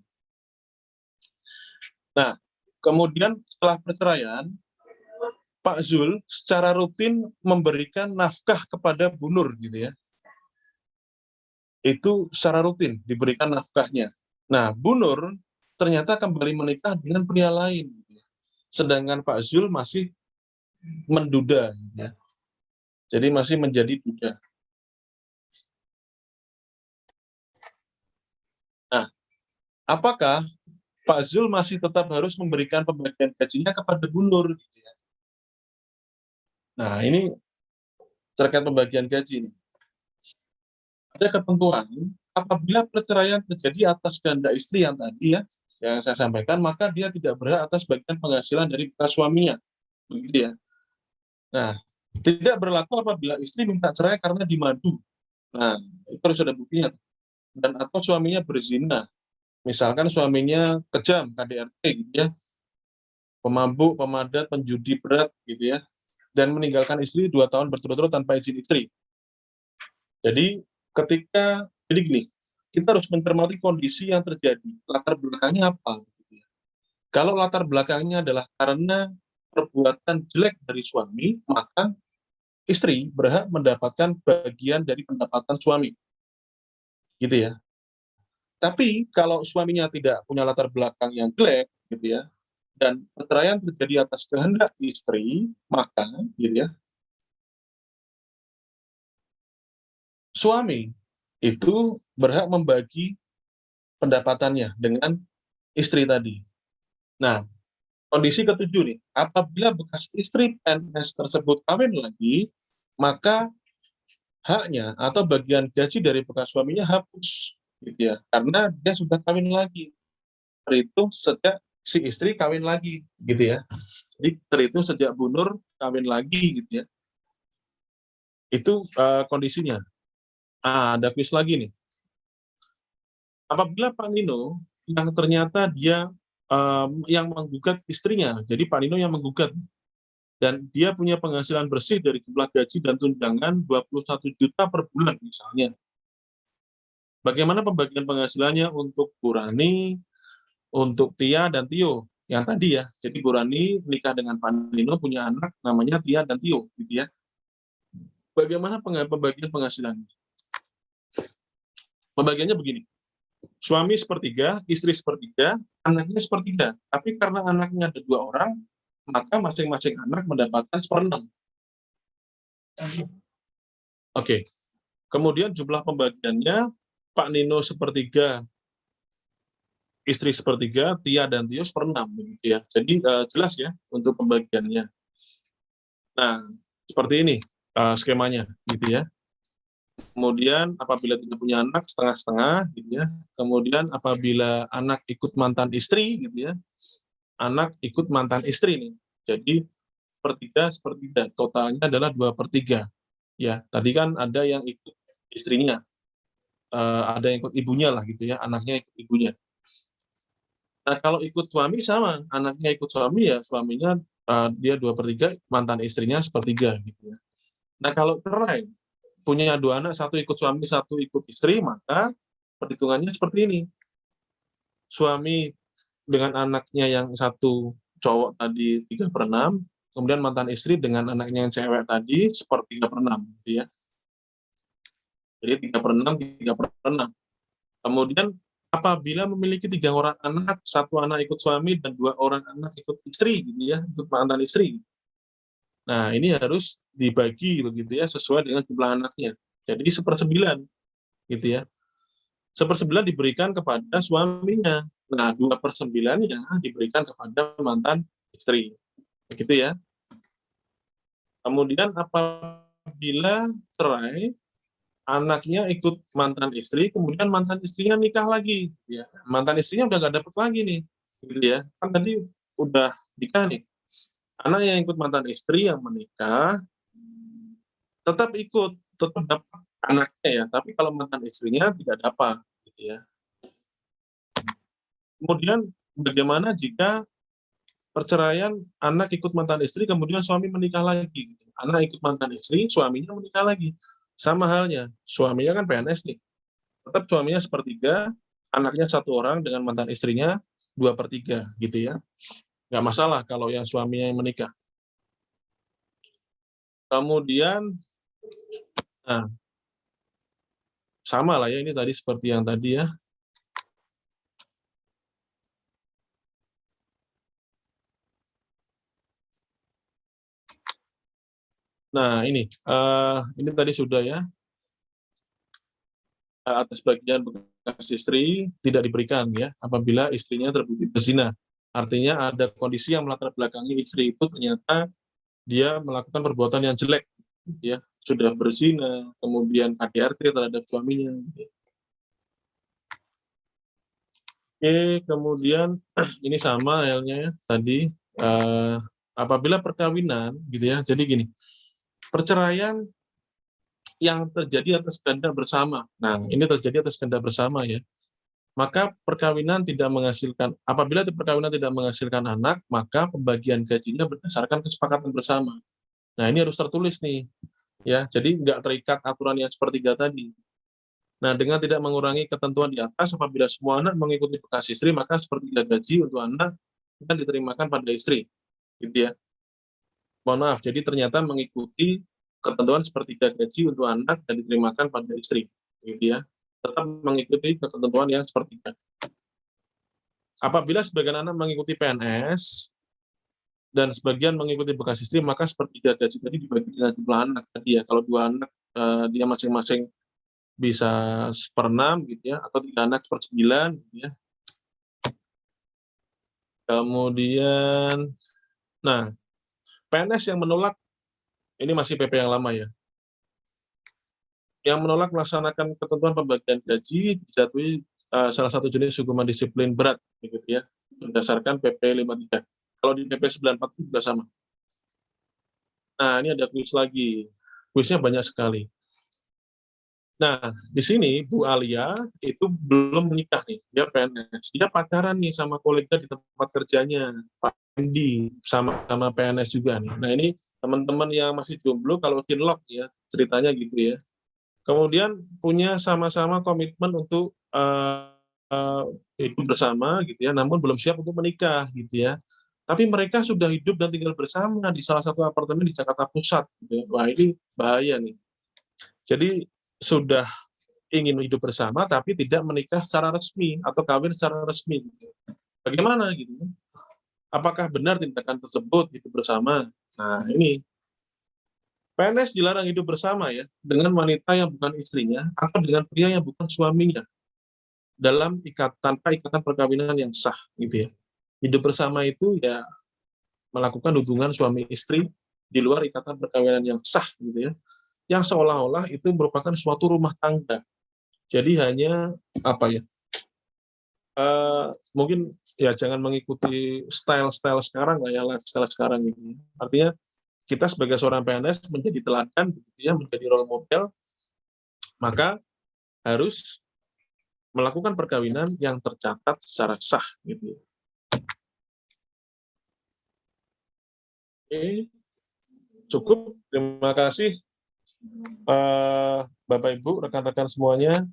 Nah, kemudian setelah perceraian, Pak Zul secara rutin memberikan nafkah kepada Bu Nur gitu ya. Itu secara rutin diberikan nafkahnya. Nah, Bu Nur ternyata kembali menikah dengan pria lain. Gitu ya. Sedangkan Pak Zul masih menduda. Gitu ya. Jadi masih menjadi duda. Nah, apakah Pak Zul masih tetap harus memberikan pembagian gajinya kepada Bu Nur? Gitu ya. Nah, ini terkait pembagian gaji nih. Ada ketentuan apabila perceraian terjadi atas kehendak istri yang tadi ya, yang saya sampaikan, maka dia tidak berhak atas bagian penghasilan dari bekas suaminya. Begitu ya. Nah, tidak berlaku apabila istri minta cerai karena dimadu. Nah, itu harus ada buktinya. Dan atau suaminya berzina. Misalkan suaminya kejam, KDRT gitu ya, pemabuk, pemadat, penjudi berat gitu ya, dan meninggalkan istri 2 tahun berturut-turut tanpa izin istri. Jadi jadi gini, kita harus mencermati kondisi yang terjadi, latar belakangnya apa. Gitu ya. Kalau latar belakangnya adalah karena perbuatan jelek dari suami, maka istri berhak mendapatkan bagian dari pendapatan suami. Gitu ya. Tapi kalau suaminya tidak punya latar belakang yang jelek, gitu ya, dan perceraian terjadi atas kehendak istri, maka, gitu ya, suami itu berhak membagi pendapatannya dengan istri tadi. Nah, kondisi ketujuh nih, apabila bekas istri PNS tersebut kawin lagi, maka haknya atau bagian gaji dari bekas suaminya hapus, gitu ya, karena dia sudah kawin lagi. Terhitung sejak si istri kawin lagi, gitu ya. Jadi terhitung sejak Bu Nur kawin lagi, gitu ya. Itu kondisinya. Ada kuis lagi nih. Apabila Pak Nino yang ternyata dia yang menggugat istrinya, jadi Pak Nino yang menggugat, dan dia punya penghasilan bersih dari jumlah gaji dan tunjangan 21 juta per bulan misalnya. Bagaimana pembagian penghasilannya untuk Bu Rani, untuk Tia dan Tio yang tadi ya. Jadi Bu Rani menikah dengan Pak Nino, punya anak namanya Tia dan Tio, gitu ya. Bagaimana pembagian penghasilannya? Pembagiannya begini. Suami sepertiga, istri sepertiga, anaknya sepertiga. Tapi karena anaknya ada 2 orang, maka masing-masing anak mendapatkan 1/6. Oke. Kemudian jumlah pembagiannya, Pak Nino sepertiga, istri sepertiga, Tia dan Tio 1/6, begitu ya. Jadi jelas ya untuk pembagiannya. Nah, seperti ini skemanya, gitu ya. Kemudian apabila tidak punya anak, setengah-setengah, gitu ya. Kemudian apabila anak ikut mantan istri, gitu ya, anak ikut mantan istri nih. Jadi sepertiga, totalnya adalah 2/3. Ya, tadi kan ada yang ikut istrinya, ada yang ikut ibunya lah gitu ya, anaknya ikut ibunya. Nah, kalau ikut suami sama, anaknya ikut suami ya suaminya dia 2/3, mantan istrinya 1/3 gitu ya. Nah, kalau cerai, punya 2 anak, 1 ikut suami, 1 ikut istri, maka perhitungannya seperti ini. Suami dengan anaknya yang 1 cowok tadi 3/6, kemudian mantan istri dengan anaknya yang cewek tadi 1/3/6 gitu ya. Jadi 3/6, 3/6. Kemudian apabila memiliki 3 orang anak, 1 anak ikut suami dan 2 orang anak ikut istri gitu ya, ikut mantan istri. Nah, ini harus dibagi begitu ya sesuai dengan jumlah anaknya. Jadi 1/9 gitu ya. 1/9 diberikan kepada suaminya. Nah, 2/9-nya diberikan kepada mantan istri. Begitu ya. Kemudian apabila cerai, anaknya ikut mantan istri, kemudian mantan istrinya nikah lagi, ya. Mantan istrinya udah nggak dapat lagi nih, gitu ya. Kan tadi udah nikah nih. Anak yang ikut mantan istri yang menikah tetap dapat anaknya ya, tapi kalau mantan istrinya tidak dapat, gitu ya. Kemudian bagaimana jika perceraian, anak ikut mantan istri, kemudian suami menikah lagi. Anak ikut mantan istri, suaminya menikah lagi. Sama halnya, suaminya kan PNS nih. Tetap suaminya sepertiga, anaknya 1 orang dengan mantan istrinya 2/3 gitu ya. Nggak masalah kalau yang suaminya yang menikah. Kemudian, nah, sama lah ya, ini tadi seperti yang tadi ya. Nah, ini tadi sudah ya, atas bagian bekas istri tidak diberikan ya, apabila istrinya terbukti berzina. Artinya ada kondisi yang melatar belakangi istri itu ternyata dia melakukan perbuatan yang jelek, ya, sudah berzina, kemudian KDRT terhadap suaminya. Oke, kemudian ini sama halnya ya tadi, apabila perkawinan gitu ya, jadi gini, perceraian yang terjadi atas kehendak bersama. Nah, ini terjadi atas kehendak bersama ya. Maka perkawinan tidak menghasilkan, apabila perkawinan tidak menghasilkan anak, maka pembagian gajinya berdasarkan kesepakatan bersama. Nah, ini harus tertulis nih, ya. Jadi nggak terikat aturan yang sepertiga tadi. Nah, dengan tidak mengurangi ketentuan di atas, apabila semua anak mengikuti bekas istri, maka sepertiga gaji untuk anak akan diterimakan pada istri, gitu ya. Mohon maaf, jadi ternyata mengikuti ketentuan sepertiga gaji untuk anak dan diterimakan pada istri, gitu ya. Tetap mengikuti ketentuan yang sepertiga. Apabila sebagian anak mengikuti PNS dan sebagian mengikuti bekas istri, maka sepertiga gaji tadi dibagi dengan jumlah anak tadi ya. Kalau 2 anak dia masing-masing bisa 1/6 gitu ya, atau 3 anak 1/9 gitu ya. Kemudian, nah, PNS yang menolak, ini masih PP yang lama ya, yang menolak melaksanakan ketentuan pembagian gaji dijatuhi salah satu jenis hukuman disiplin berat, begitu ya, berdasarkan PP 53. Kalau di PP 94 juga sama. Nah, ini ada kuis lagi. Kuisnya banyak sekali. Nah, di sini Bu Alia itu belum menikah nih, dia PNS. Dia pacaran nih sama kolega di tempat kerjanya, Pak Andi, sama PNS juga nih. Nah, ini teman-teman yang masih jomblo kalau kinlock ya, ceritanya gitu ya. Kemudian punya sama-sama komitmen untuk hidup bersama gitu ya, namun belum siap untuk menikah gitu ya. Tapi mereka sudah hidup dan tinggal bersama di salah satu apartemen di Jakarta Pusat gitu ya. Wah, ini bahaya nih. Jadi sudah ingin hidup bersama tapi tidak menikah secara resmi atau kawin secara resmi gitu. Bagaimana gitu? Apakah benar tindakan tersebut hidup bersama? Nah, ini PNS dilarang hidup bersama ya dengan wanita yang bukan istrinya atau dengan pria yang bukan suaminya dalam tanpa ikatan perkawinan yang sah gitu ya. Hidup bersama itu ya melakukan hubungan suami istri di luar ikatan perkawinan yang sah gitu ya. Yang seolah-olah itu merupakan suatu rumah tangga. Jadi hanya apa ya? Mungkin ya jangan mengikuti style-style sekarang lah ya, lifestyle sekarang gitu. Artinya kita sebagai seorang PNS menjadi teladan, gitu ya, menjadi role model, maka harus melakukan perkawinan yang tercatat secara sah, gitu. Oke, cukup. Terima kasih, Bapak Ibu, rekan-rekan semuanya.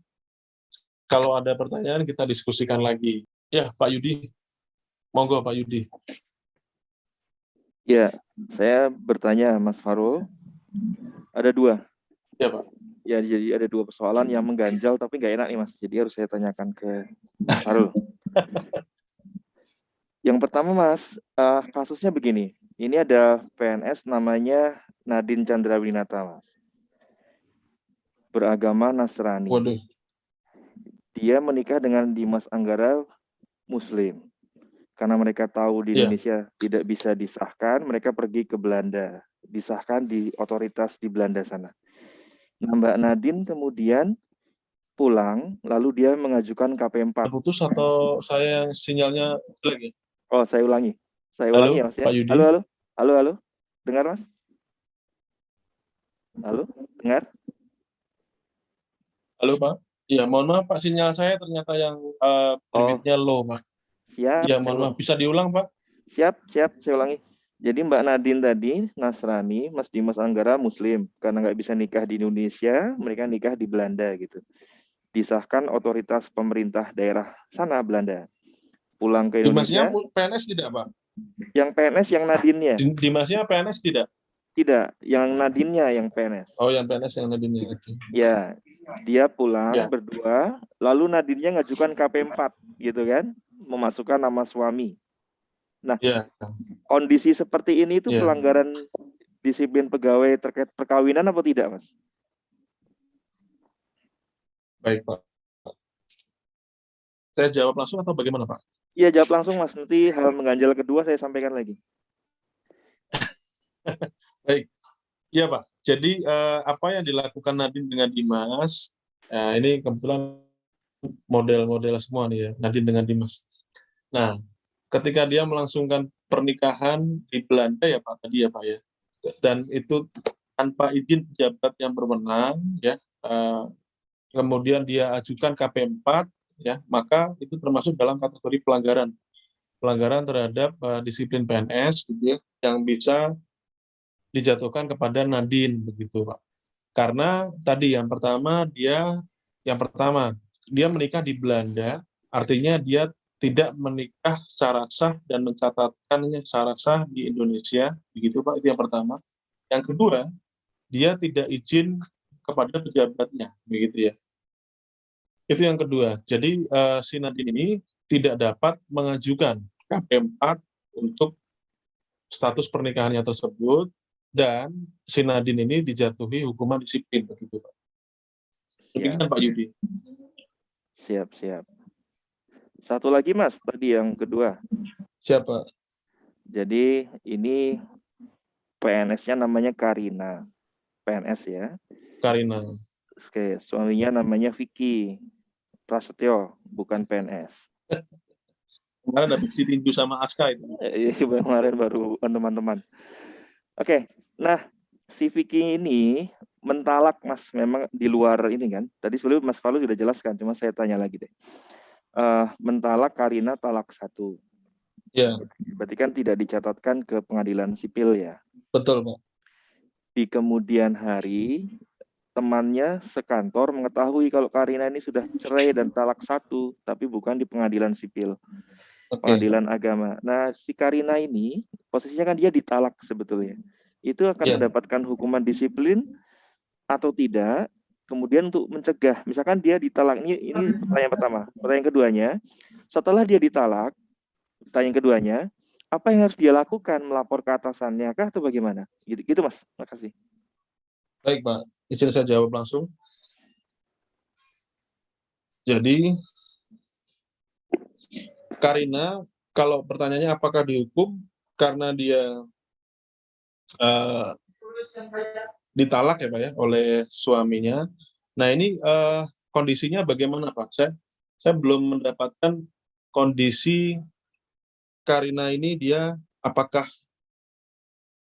Kalau ada pertanyaan kita diskusikan lagi. Ya, Pak Yudi, monggo Pak Yudi. Ya, saya bertanya Mas Farul, ada 2. Ya Pak. Ya, jadi ada 2 persoalan yang mengganjal tapi nggak enak nih Mas, jadi harus saya tanyakan ke Mas Farul. Yang pertama Mas, kasusnya begini, ini ada PNS namanya Nadine Chandrawinata Mas, beragama Nasrani. Waduh. Dia menikah dengan Dimas Anggara Muslim. Karena mereka tahu di Indonesia tidak bisa disahkan, mereka pergi ke Belanda, disahkan di otoritas di Belanda sana. Nah, Mbak Nadine kemudian pulang, lalu dia mengajukan KP4. Putus atau saya yang sinyalnya jelek ya? Oh, saya ulangi. Saya Halo, ulangi ya, Mas ya. Pak Yudi. Halo, halo. Halo, halo. Dengar, Mas? Halo, dengar? Halo, Pak. Iya, mohon maaf Pak, sinyal saya ternyata yang bandwidth-nya low, Pak. Siap. Iya, mohon maaf. Bisa diulang, Pak? Siap, saya ulangi. Jadi Mbak Nadine tadi Nasrani, Mas Dimas Anggara Muslim. Karena nggak bisa nikah di Indonesia, mereka nikah di Belanda gitu. Disahkan otoritas pemerintah daerah sana Belanda. Pulang ke Dimasnya Indonesia, PNS tidak, Pak? yang PNS yang Nadine-nya. Dimasnya PNS tidak? Tidak, yang Nadine-nya yang PNS. Oh, yang PNS yang Nadine. Oke. Ya, dia pulang Ya. berdua, lalu Nadine-nya ngajukan KP4 gitu kan, memasukkan nama suami. Nah, Ya. kondisi seperti ini itu Ya. pelanggaran disiplin pegawai terkait perkawinan apa tidak, Mas? Baik, Pak. Saya jawab langsung atau bagaimana, Pak? Iya, jawab langsung, Mas. Nanti hal mengganjal kedua saya sampaikan lagi. Baik. Iya, Pak. Jadi apa yang dilakukan Nadine dengan Dimas, ini kebetulan model-model semua nih ya, Nadine dengan Dimas. Nah, ketika dia melangsungkan pernikahan di Belanda ya Pak, tadi ya Pak ya, dan itu tanpa izin pejabat yang berwenang ya, kemudian dia ajukan KP4 ya, maka itu termasuk dalam kategori pelanggaran terhadap disiplin PNS gitu ya, yang bisa dijatuhkan kepada Nadine begitu Pak. Karena tadi yang pertama dia menikah di Belanda, artinya dia tidak menikah secara sah dan mencatatkannya secara sah di Indonesia, begitu Pak, itu yang pertama. Yang kedua, dia tidak izin kepada pejabatnya, begitu ya. Itu yang kedua. Jadi si Nadine ini tidak dapat mengajukan KP4 untuk status pernikahannya tersebut, dan si Nadine ini dijatuhi hukuman disiplin, begitu Pak. Demikian Pak Yudi. Siap. Satu lagi, Mas, tadi yang kedua. Siapa? Jadi ini PNS-nya namanya Karina. PNS ya. Karina. Oke, suaminya namanya Vicky Prasetyo, bukan PNS. Kemarin habis ditinju sama Aska itu. Iya, kemarin baru teman-teman. Oke, nah si Vicky ini mentalak Mas, memang di luar ini kan. Tadi sebelum Mas Falu sudah jelaskan, cuma saya tanya lagi deh. Mentalak Karina talak 1. Ya. Berarti kan tidak dicatatkan ke pengadilan sipil ya. Betul Pak. Di kemudian hari temannya sekantor mengetahui kalau Karina ini sudah cerai dan talak 1, tapi bukan di pengadilan sipil, pengadilan agama. Nah, si Karina ini posisinya kan dia ditalak sebetulnya. Itu akan mendapatkan hukuman disiplin atau tidak? Kemudian untuk mencegah, misalkan dia ditalak, ini pertanyaan pertama. Pertanyaan keduanya, setelah dia ditalak, pertanyaan keduanya, apa yang harus dia lakukan? Melapor ke atasannya kah atau bagaimana? Gitu Mas, makasih. Baik Pak, izin saya jawab langsung. Jadi Karina, kalau pertanyaannya apakah dihukum karena dia ditalak ya Pak ya oleh suaminya. Nah ini kondisinya bagaimana Pak? Saya belum mendapatkan kondisi Karina ini, dia apakah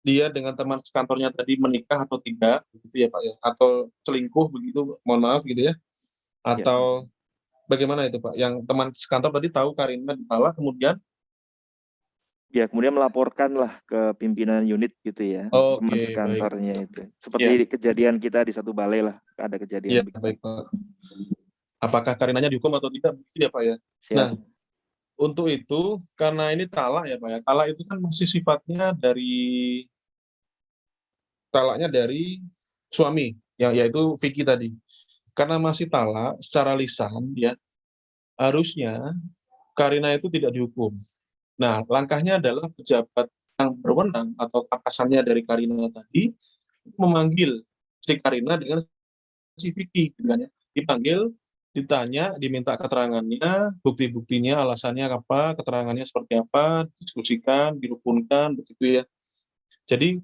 dia dengan teman sekantornya tadi menikah atau tidak, begitu ya Pak ya, atau selingkuh begitu, mohon maaf gitu ya, atau bagaimana itu Pak? Yang teman sekantor tadi tahu Karina ditalak, kemudian melaporkanlah ke pimpinan unit gitu ya, teman sekantornya itu. Seperti kejadian kita di satu balai lah, ada kejadian. Iya, baik Pak. Apakah Karinanya dihukum atau tidak, begitu ya Pak ya? Siap. Nah, untuk itu, karena ini talak ya Pak ya, talak itu kan masih sifatnya talaknya dari suami, yaitu Vicky tadi. Karena masih talak secara lisan, ya harusnya Karina itu tidak dihukum. Nah, langkahnya adalah pejabat yang berwenang atau atasannya dari Karina tadi memanggil si Karina dengan si Vicky, dipanggil, ditanya, diminta keterangannya, bukti-buktinya, alasannya apa, keterangannya seperti apa, diskusikan, dirukunkan, begitu ya. Jadi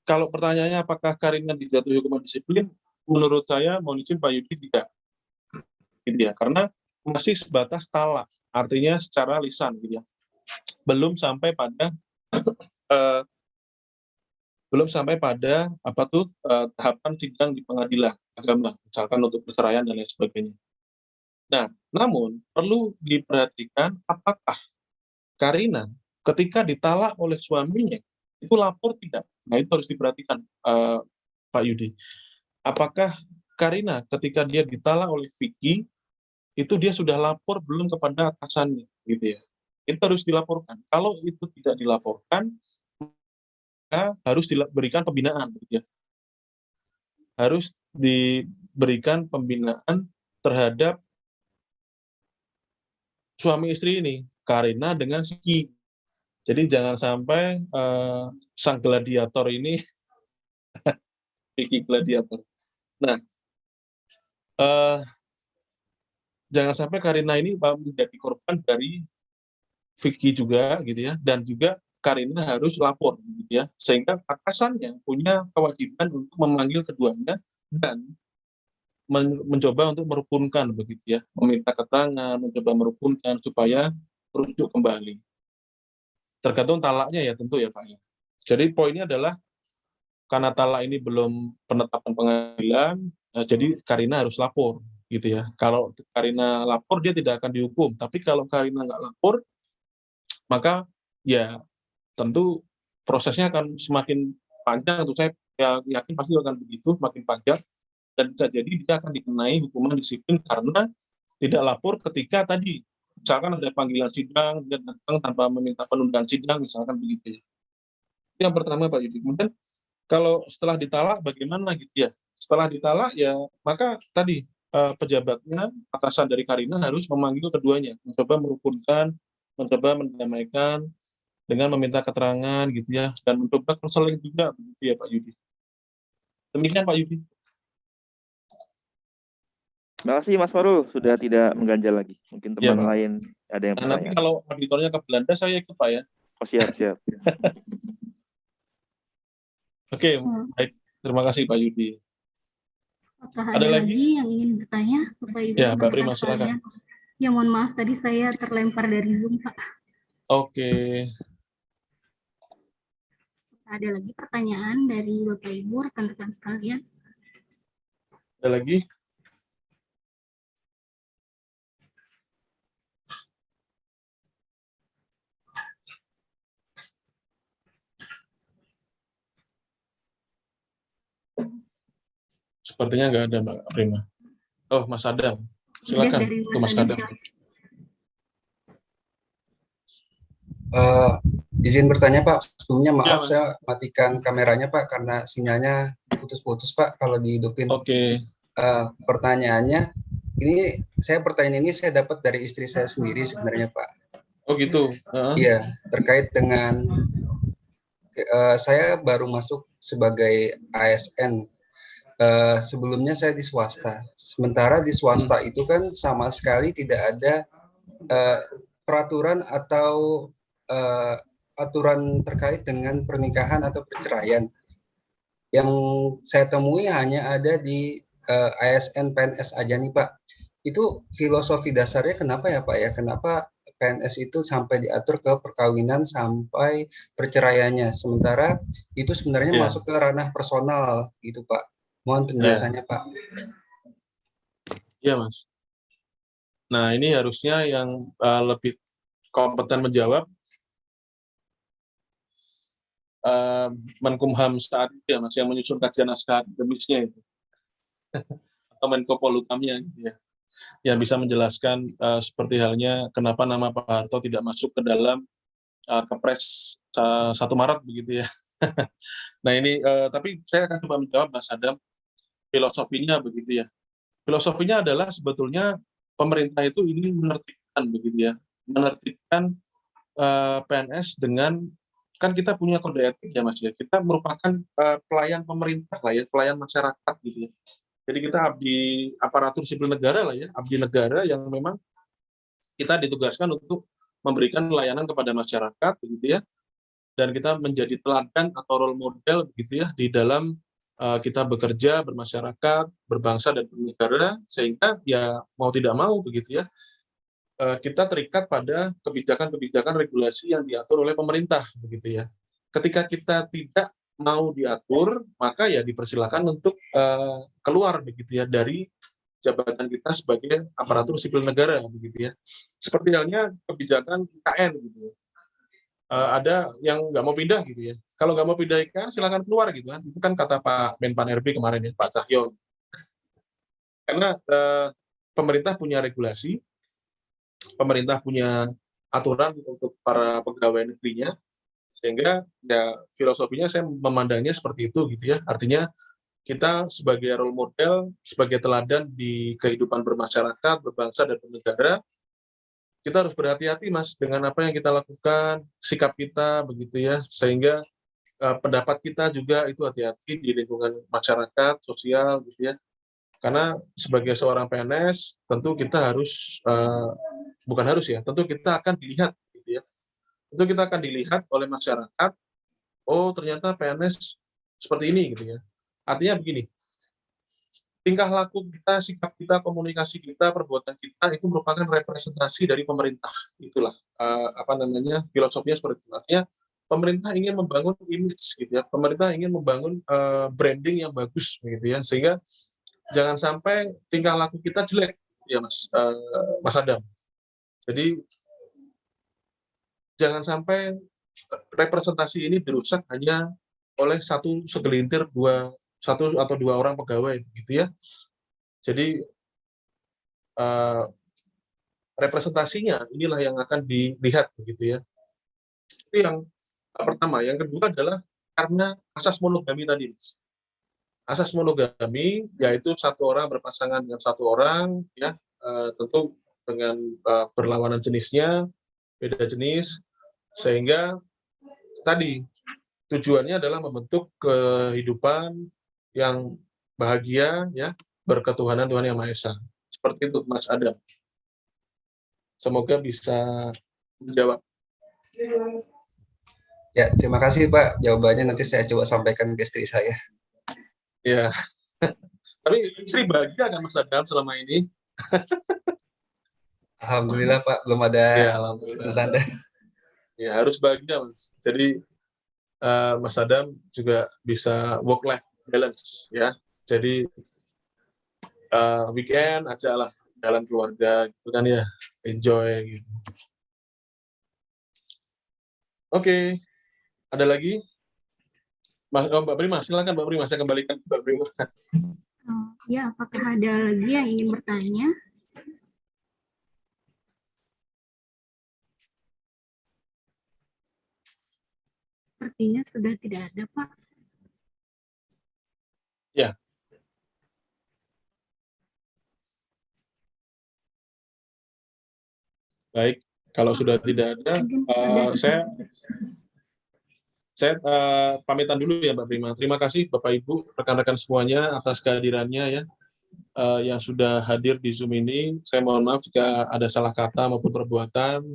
kalau pertanyaannya apakah Karina dijatuhi hukuman disiplin, menurut saya, mohon izin Pak Yudi, tidak, gitu ya, karena masih sebatas talak, artinya secara lisan, gitu ya, belum sampai pada tahapan sidang di pengadilan agama, misalkan untuk perceraian dan lain sebagainya. Nah, namun perlu diperhatikan apakah Karina ketika ditalak oleh suaminya, itu lapor tidak? Nah, itu harus diperhatikan, Pak Yudi. Apakah Karina ketika dia ditalak oleh Vicky, itu dia sudah lapor belum kepada atasannya, gitu ya? Itu harus dilaporkan. Kalau itu tidak dilaporkan, maka harus diberikan pembinaan, gitu ya. Harus diberikan pembinaan terhadap suami istri ini, Karina dengan Vicky. Jadi jangan sampai sang gladiator ini Vicky gladiator. Nah, jangan sampai Karina ini menjadi korban dari Vicky juga, gitu ya, dan juga Karina harus lapor, gitu ya, sehingga atasannya punya kewajiban untuk memanggil keduanya dan mencoba untuk merukunkan, begitu ya, meminta keterangan, mencoba merukunkan supaya rujuk kembali. Tergantung talaknya ya tentu ya Pak ya. Jadi poinnya adalah karena talak ini belum penetapan pengadilan, jadi Karina harus lapor, gitu ya. Kalau Karina lapor dia tidak akan dihukum, tapi kalau Karina nggak lapor, maka ya tentu prosesnya akan semakin panjang. Untuk saya ya, yakin pasti akan begitu, semakin panjang, dan bisa jadi dia akan dikenai hukuman disiplin karena tidak lapor ketika tadi misalkan ada panggilan sidang, dia datang tanpa meminta penundaan sidang, misalkan begitu ya. Itu yang pertama Pak Yudi. Kemudian kalau setelah ditalak bagaimana gitu ya? Setelah ditalak ya maka tadi pejabatnya, atasan dari Karina harus memanggil keduanya, mencoba merukunkan, mencoba mendamaikan dengan meminta keterangan gitu ya, dan mencoba konseling juga begitu ya Pak Yudi. Demikian Pak Yudi. Terima kasih Mas Farul sudah tidak mengganjal lagi. Mungkin Ya, teman Pak. lain ada yang Nah, nanti bertanya. kalau auditornya ke Belanda saya ikut Pak ya. Oh siap. Oke, baik. Terima kasih Pak Yudi. Apakah Ada ada lagi? lagi yang ingin bertanya, Bapak Ibu Ya, Mbak rekan Prima, sekalian? silakan. Ya mohon maaf tadi saya terlempar dari Zoom Pak. Oke. Ada lagi pertanyaan dari Bapak Ibu rekan-rekan sekalian? Ada lagi? Sepertinya nggak ada Mbak Prima. Oh, Mas Adam. Silakan Dari ke Mas Adam. Izin bertanya Pak, sebelumnya maaf Mas. saya matikan kameranya Pak karena sinyalnya putus-putus Pak kalau dihidupin. Oke. Pertanyaannya, pertanyaan ini saya dapat dari istri saya sendiri sebenarnya Pak. Oh gitu. Iya, terkait dengan saya baru masuk sebagai ASN. Sebelumnya saya di swasta. Sementara di swasta itu kan sama sekali tidak ada peraturan atau aturan terkait dengan pernikahan atau perceraian. Yang saya temui hanya ada di ASN PNS aja nih Pak. Itu filosofi dasarnya kenapa ya Pak ya? Kenapa PNS itu sampai diatur ke perkawinan sampai perceraiannya? Sementara itu sebenarnya masuk ke ranah personal gitu Pak. Mohon penjelasannya Pak. Iya Mas. Nah ini harusnya yang lebih kompeten menjawab Menkumham saat itu ya Mas, yang menyusun kajian naskah akademisnya itu. Atau Menko Polhukamnya gitu ya. Yang bisa menjelaskan seperti halnya kenapa nama Pak Harto tidak masuk ke dalam Kepres 1 Maret begitu ya. Nah ini tapi saya akan coba menjawab Mas Adam, filosofinya begitu ya. Filosofinya adalah sebetulnya pemerintah itu ingin menertibkan begitu ya, menertibkan PNS dengan, kan kita punya kode etik ya Mas ya, kita merupakan pelayan pemerintah lah ya, pelayan masyarakat gitu ya. Jadi kita abdi aparatur sipil negara lah ya, abdi negara yang memang kita ditugaskan untuk memberikan layanan kepada masyarakat begitu ya, dan kita menjadi teladan atau role model begitu ya di dalam kita bekerja, bermasyarakat, berbangsa dan bernegara, sehingga ya mau tidak mau begitu ya, kita terikat pada kebijakan-kebijakan regulasi yang diatur oleh pemerintah begitu ya. Ketika kita tidak mau diatur, maka ya dipersilakan untuk keluar begitu ya dari jabatan kita sebagai aparatur sipil negara begitu ya. Seperti halnya kebijakan IKN gitu ya. ada yang nggak mau pindah gitu ya. Kalau nggak mau pindah ikan, silakan keluar gitu kan. Itu kan kata Pak Menpan RB kemarin ya, Pak Cahyo. Karena pemerintah punya regulasi, pemerintah punya aturan untuk para pegawai negerinya, sehingga ya filosofinya saya memandangnya seperti itu gitu ya. Artinya kita sebagai role model, sebagai teladan di kehidupan bermasyarakat, berbangsa dan bernegara, kita harus berhati-hati Mas dengan apa yang kita lakukan, sikap kita begitu ya, sehingga pendapat kita juga itu hati-hati di lingkungan masyarakat, sosial gitu ya. Karena sebagai seorang PNS tentu kita harus bukan harus ya, tentu kita akan dilihat gitu ya. Tentu kita akan dilihat oleh masyarakat, oh ternyata PNS seperti ini gitu ya. Artinya begini, tingkah laku kita, sikap kita, komunikasi kita, perbuatan kita itu merupakan representasi dari pemerintah. Itulah filosofinya seperti itu. Artinya pemerintah ingin membangun image gitu ya. Pemerintah ingin membangun branding yang bagus gitu ya. Sehingga jangan sampai tingkah laku kita jelek ya Mas Adam. Jadi jangan sampai representasi ini dirusak hanya oleh satu atau dua orang pegawai gitu ya. Jadi representasinya inilah yang akan dilihat begitu ya. Itu yang pertama. Yang kedua adalah karena asas monogami tadi. Asas monogami yaitu satu orang berpasangan dengan satu orang ya, tentu dengan berlawanan jenisnya, beda jenis, sehingga tadi tujuannya adalah membentuk kehidupan yang bahagia ya, berketuhanan Tuhan Yang Maha Esa. Seperti itu Mas Adam. Semoga bisa menjawab. Ya, terima kasih Pak. Jawabannya nanti saya coba sampaikan ke istri saya. Ya. Tapi istri bahagia kan Mas Adam selama ini? Alhamdulillah Pak, belum ada Ya, alhamdulillah. tanda. Ya, harus bahagia Mas. Jadi Mas Adam juga bisa work-life balance ya. Jadi weekend aja lah jalan keluarga gitu kan ya, enjoy gitu. Oke, ada lagi? Mbak Prima, silakan Mbak Prima, saya kembalikan ke Mbak Prima. Ya, apakah ada lagi yang ingin bertanya? Sepertinya sudah tidak ada, Pak. Ya. Baik, kalau sudah tidak ada, saya pamitan dulu ya Mbak Prima. Terima kasih Bapak Ibu, rekan-rekan semuanya atas kehadirannya ya, yang sudah hadir di Zoom ini. Saya mohon maaf jika ada salah kata maupun perbuatan.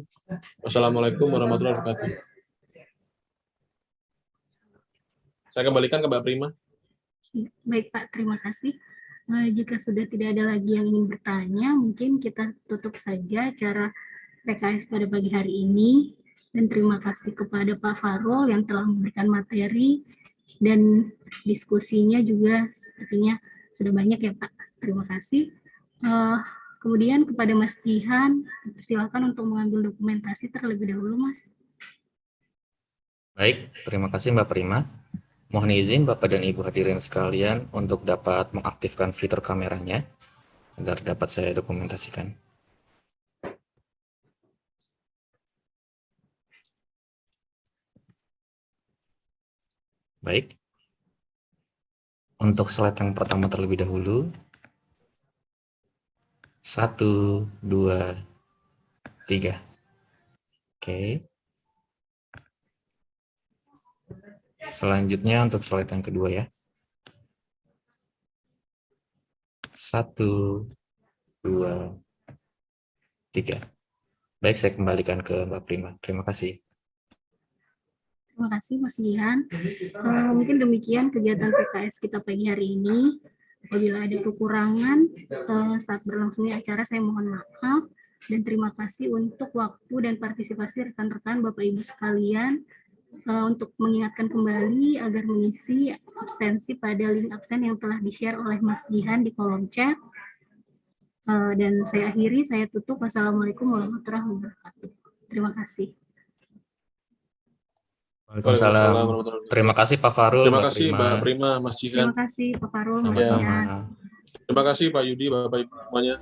Wassalamualaikum warahmatullahi wabarakatuh. Saya kembalikan ke Mbak Prima. Baik Pak, terima kasih. Jika sudah tidak ada lagi yang ingin bertanya, mungkin kita tutup saja acara PKS pada pagi hari ini. Dan terima kasih kepada Pak Farul yang telah memberikan materi dan diskusinya juga sepertinya sudah banyak ya Pak. Terima kasih. Kemudian kepada Mas Jihan, silakan untuk mengambil dokumentasi terlebih dahulu Mas. Baik, terima kasih Mbak Prima. Mohon izin Bapak dan Ibu hadirin sekalian untuk dapat mengaktifkan fitur kameranya agar dapat saya dokumentasikan. Baik. Untuk slide yang pertama terlebih dahulu. 1, 2, 3. Oke. Selanjutnya untuk slide yang kedua ya. 1, 2, 3. Baik, saya kembalikan ke Mbak Prima. Terima kasih. Terima kasih Mas Jihan. Mungkin demikian kegiatan PKS kita pagi hari ini. Apabila ada kekurangan saat berlangsungnya acara, saya mohon maaf. Dan terima kasih untuk waktu dan partisipasi rekan-rekan Bapak Ibu sekalian untuk mengingatkan kembali agar mengisi absensi pada link absen yang telah di-share oleh Mas Jihan di kolom chat. Dan saya akhiri, saya tutup. Wassalamualaikum warahmatullahi wabarakatuh. Terima kasih. Waalaikumsalam. warahmatullahi wabarakatuh. Terima kasih Pak Farul, Terima Mbak kasih Prima. Mbak Prima, Mas Jihan. Terima kasih Pak Farul, Mas Sama-sama. Jihan. Terima kasih Pak Yudi, Bapak Ibu semuanya.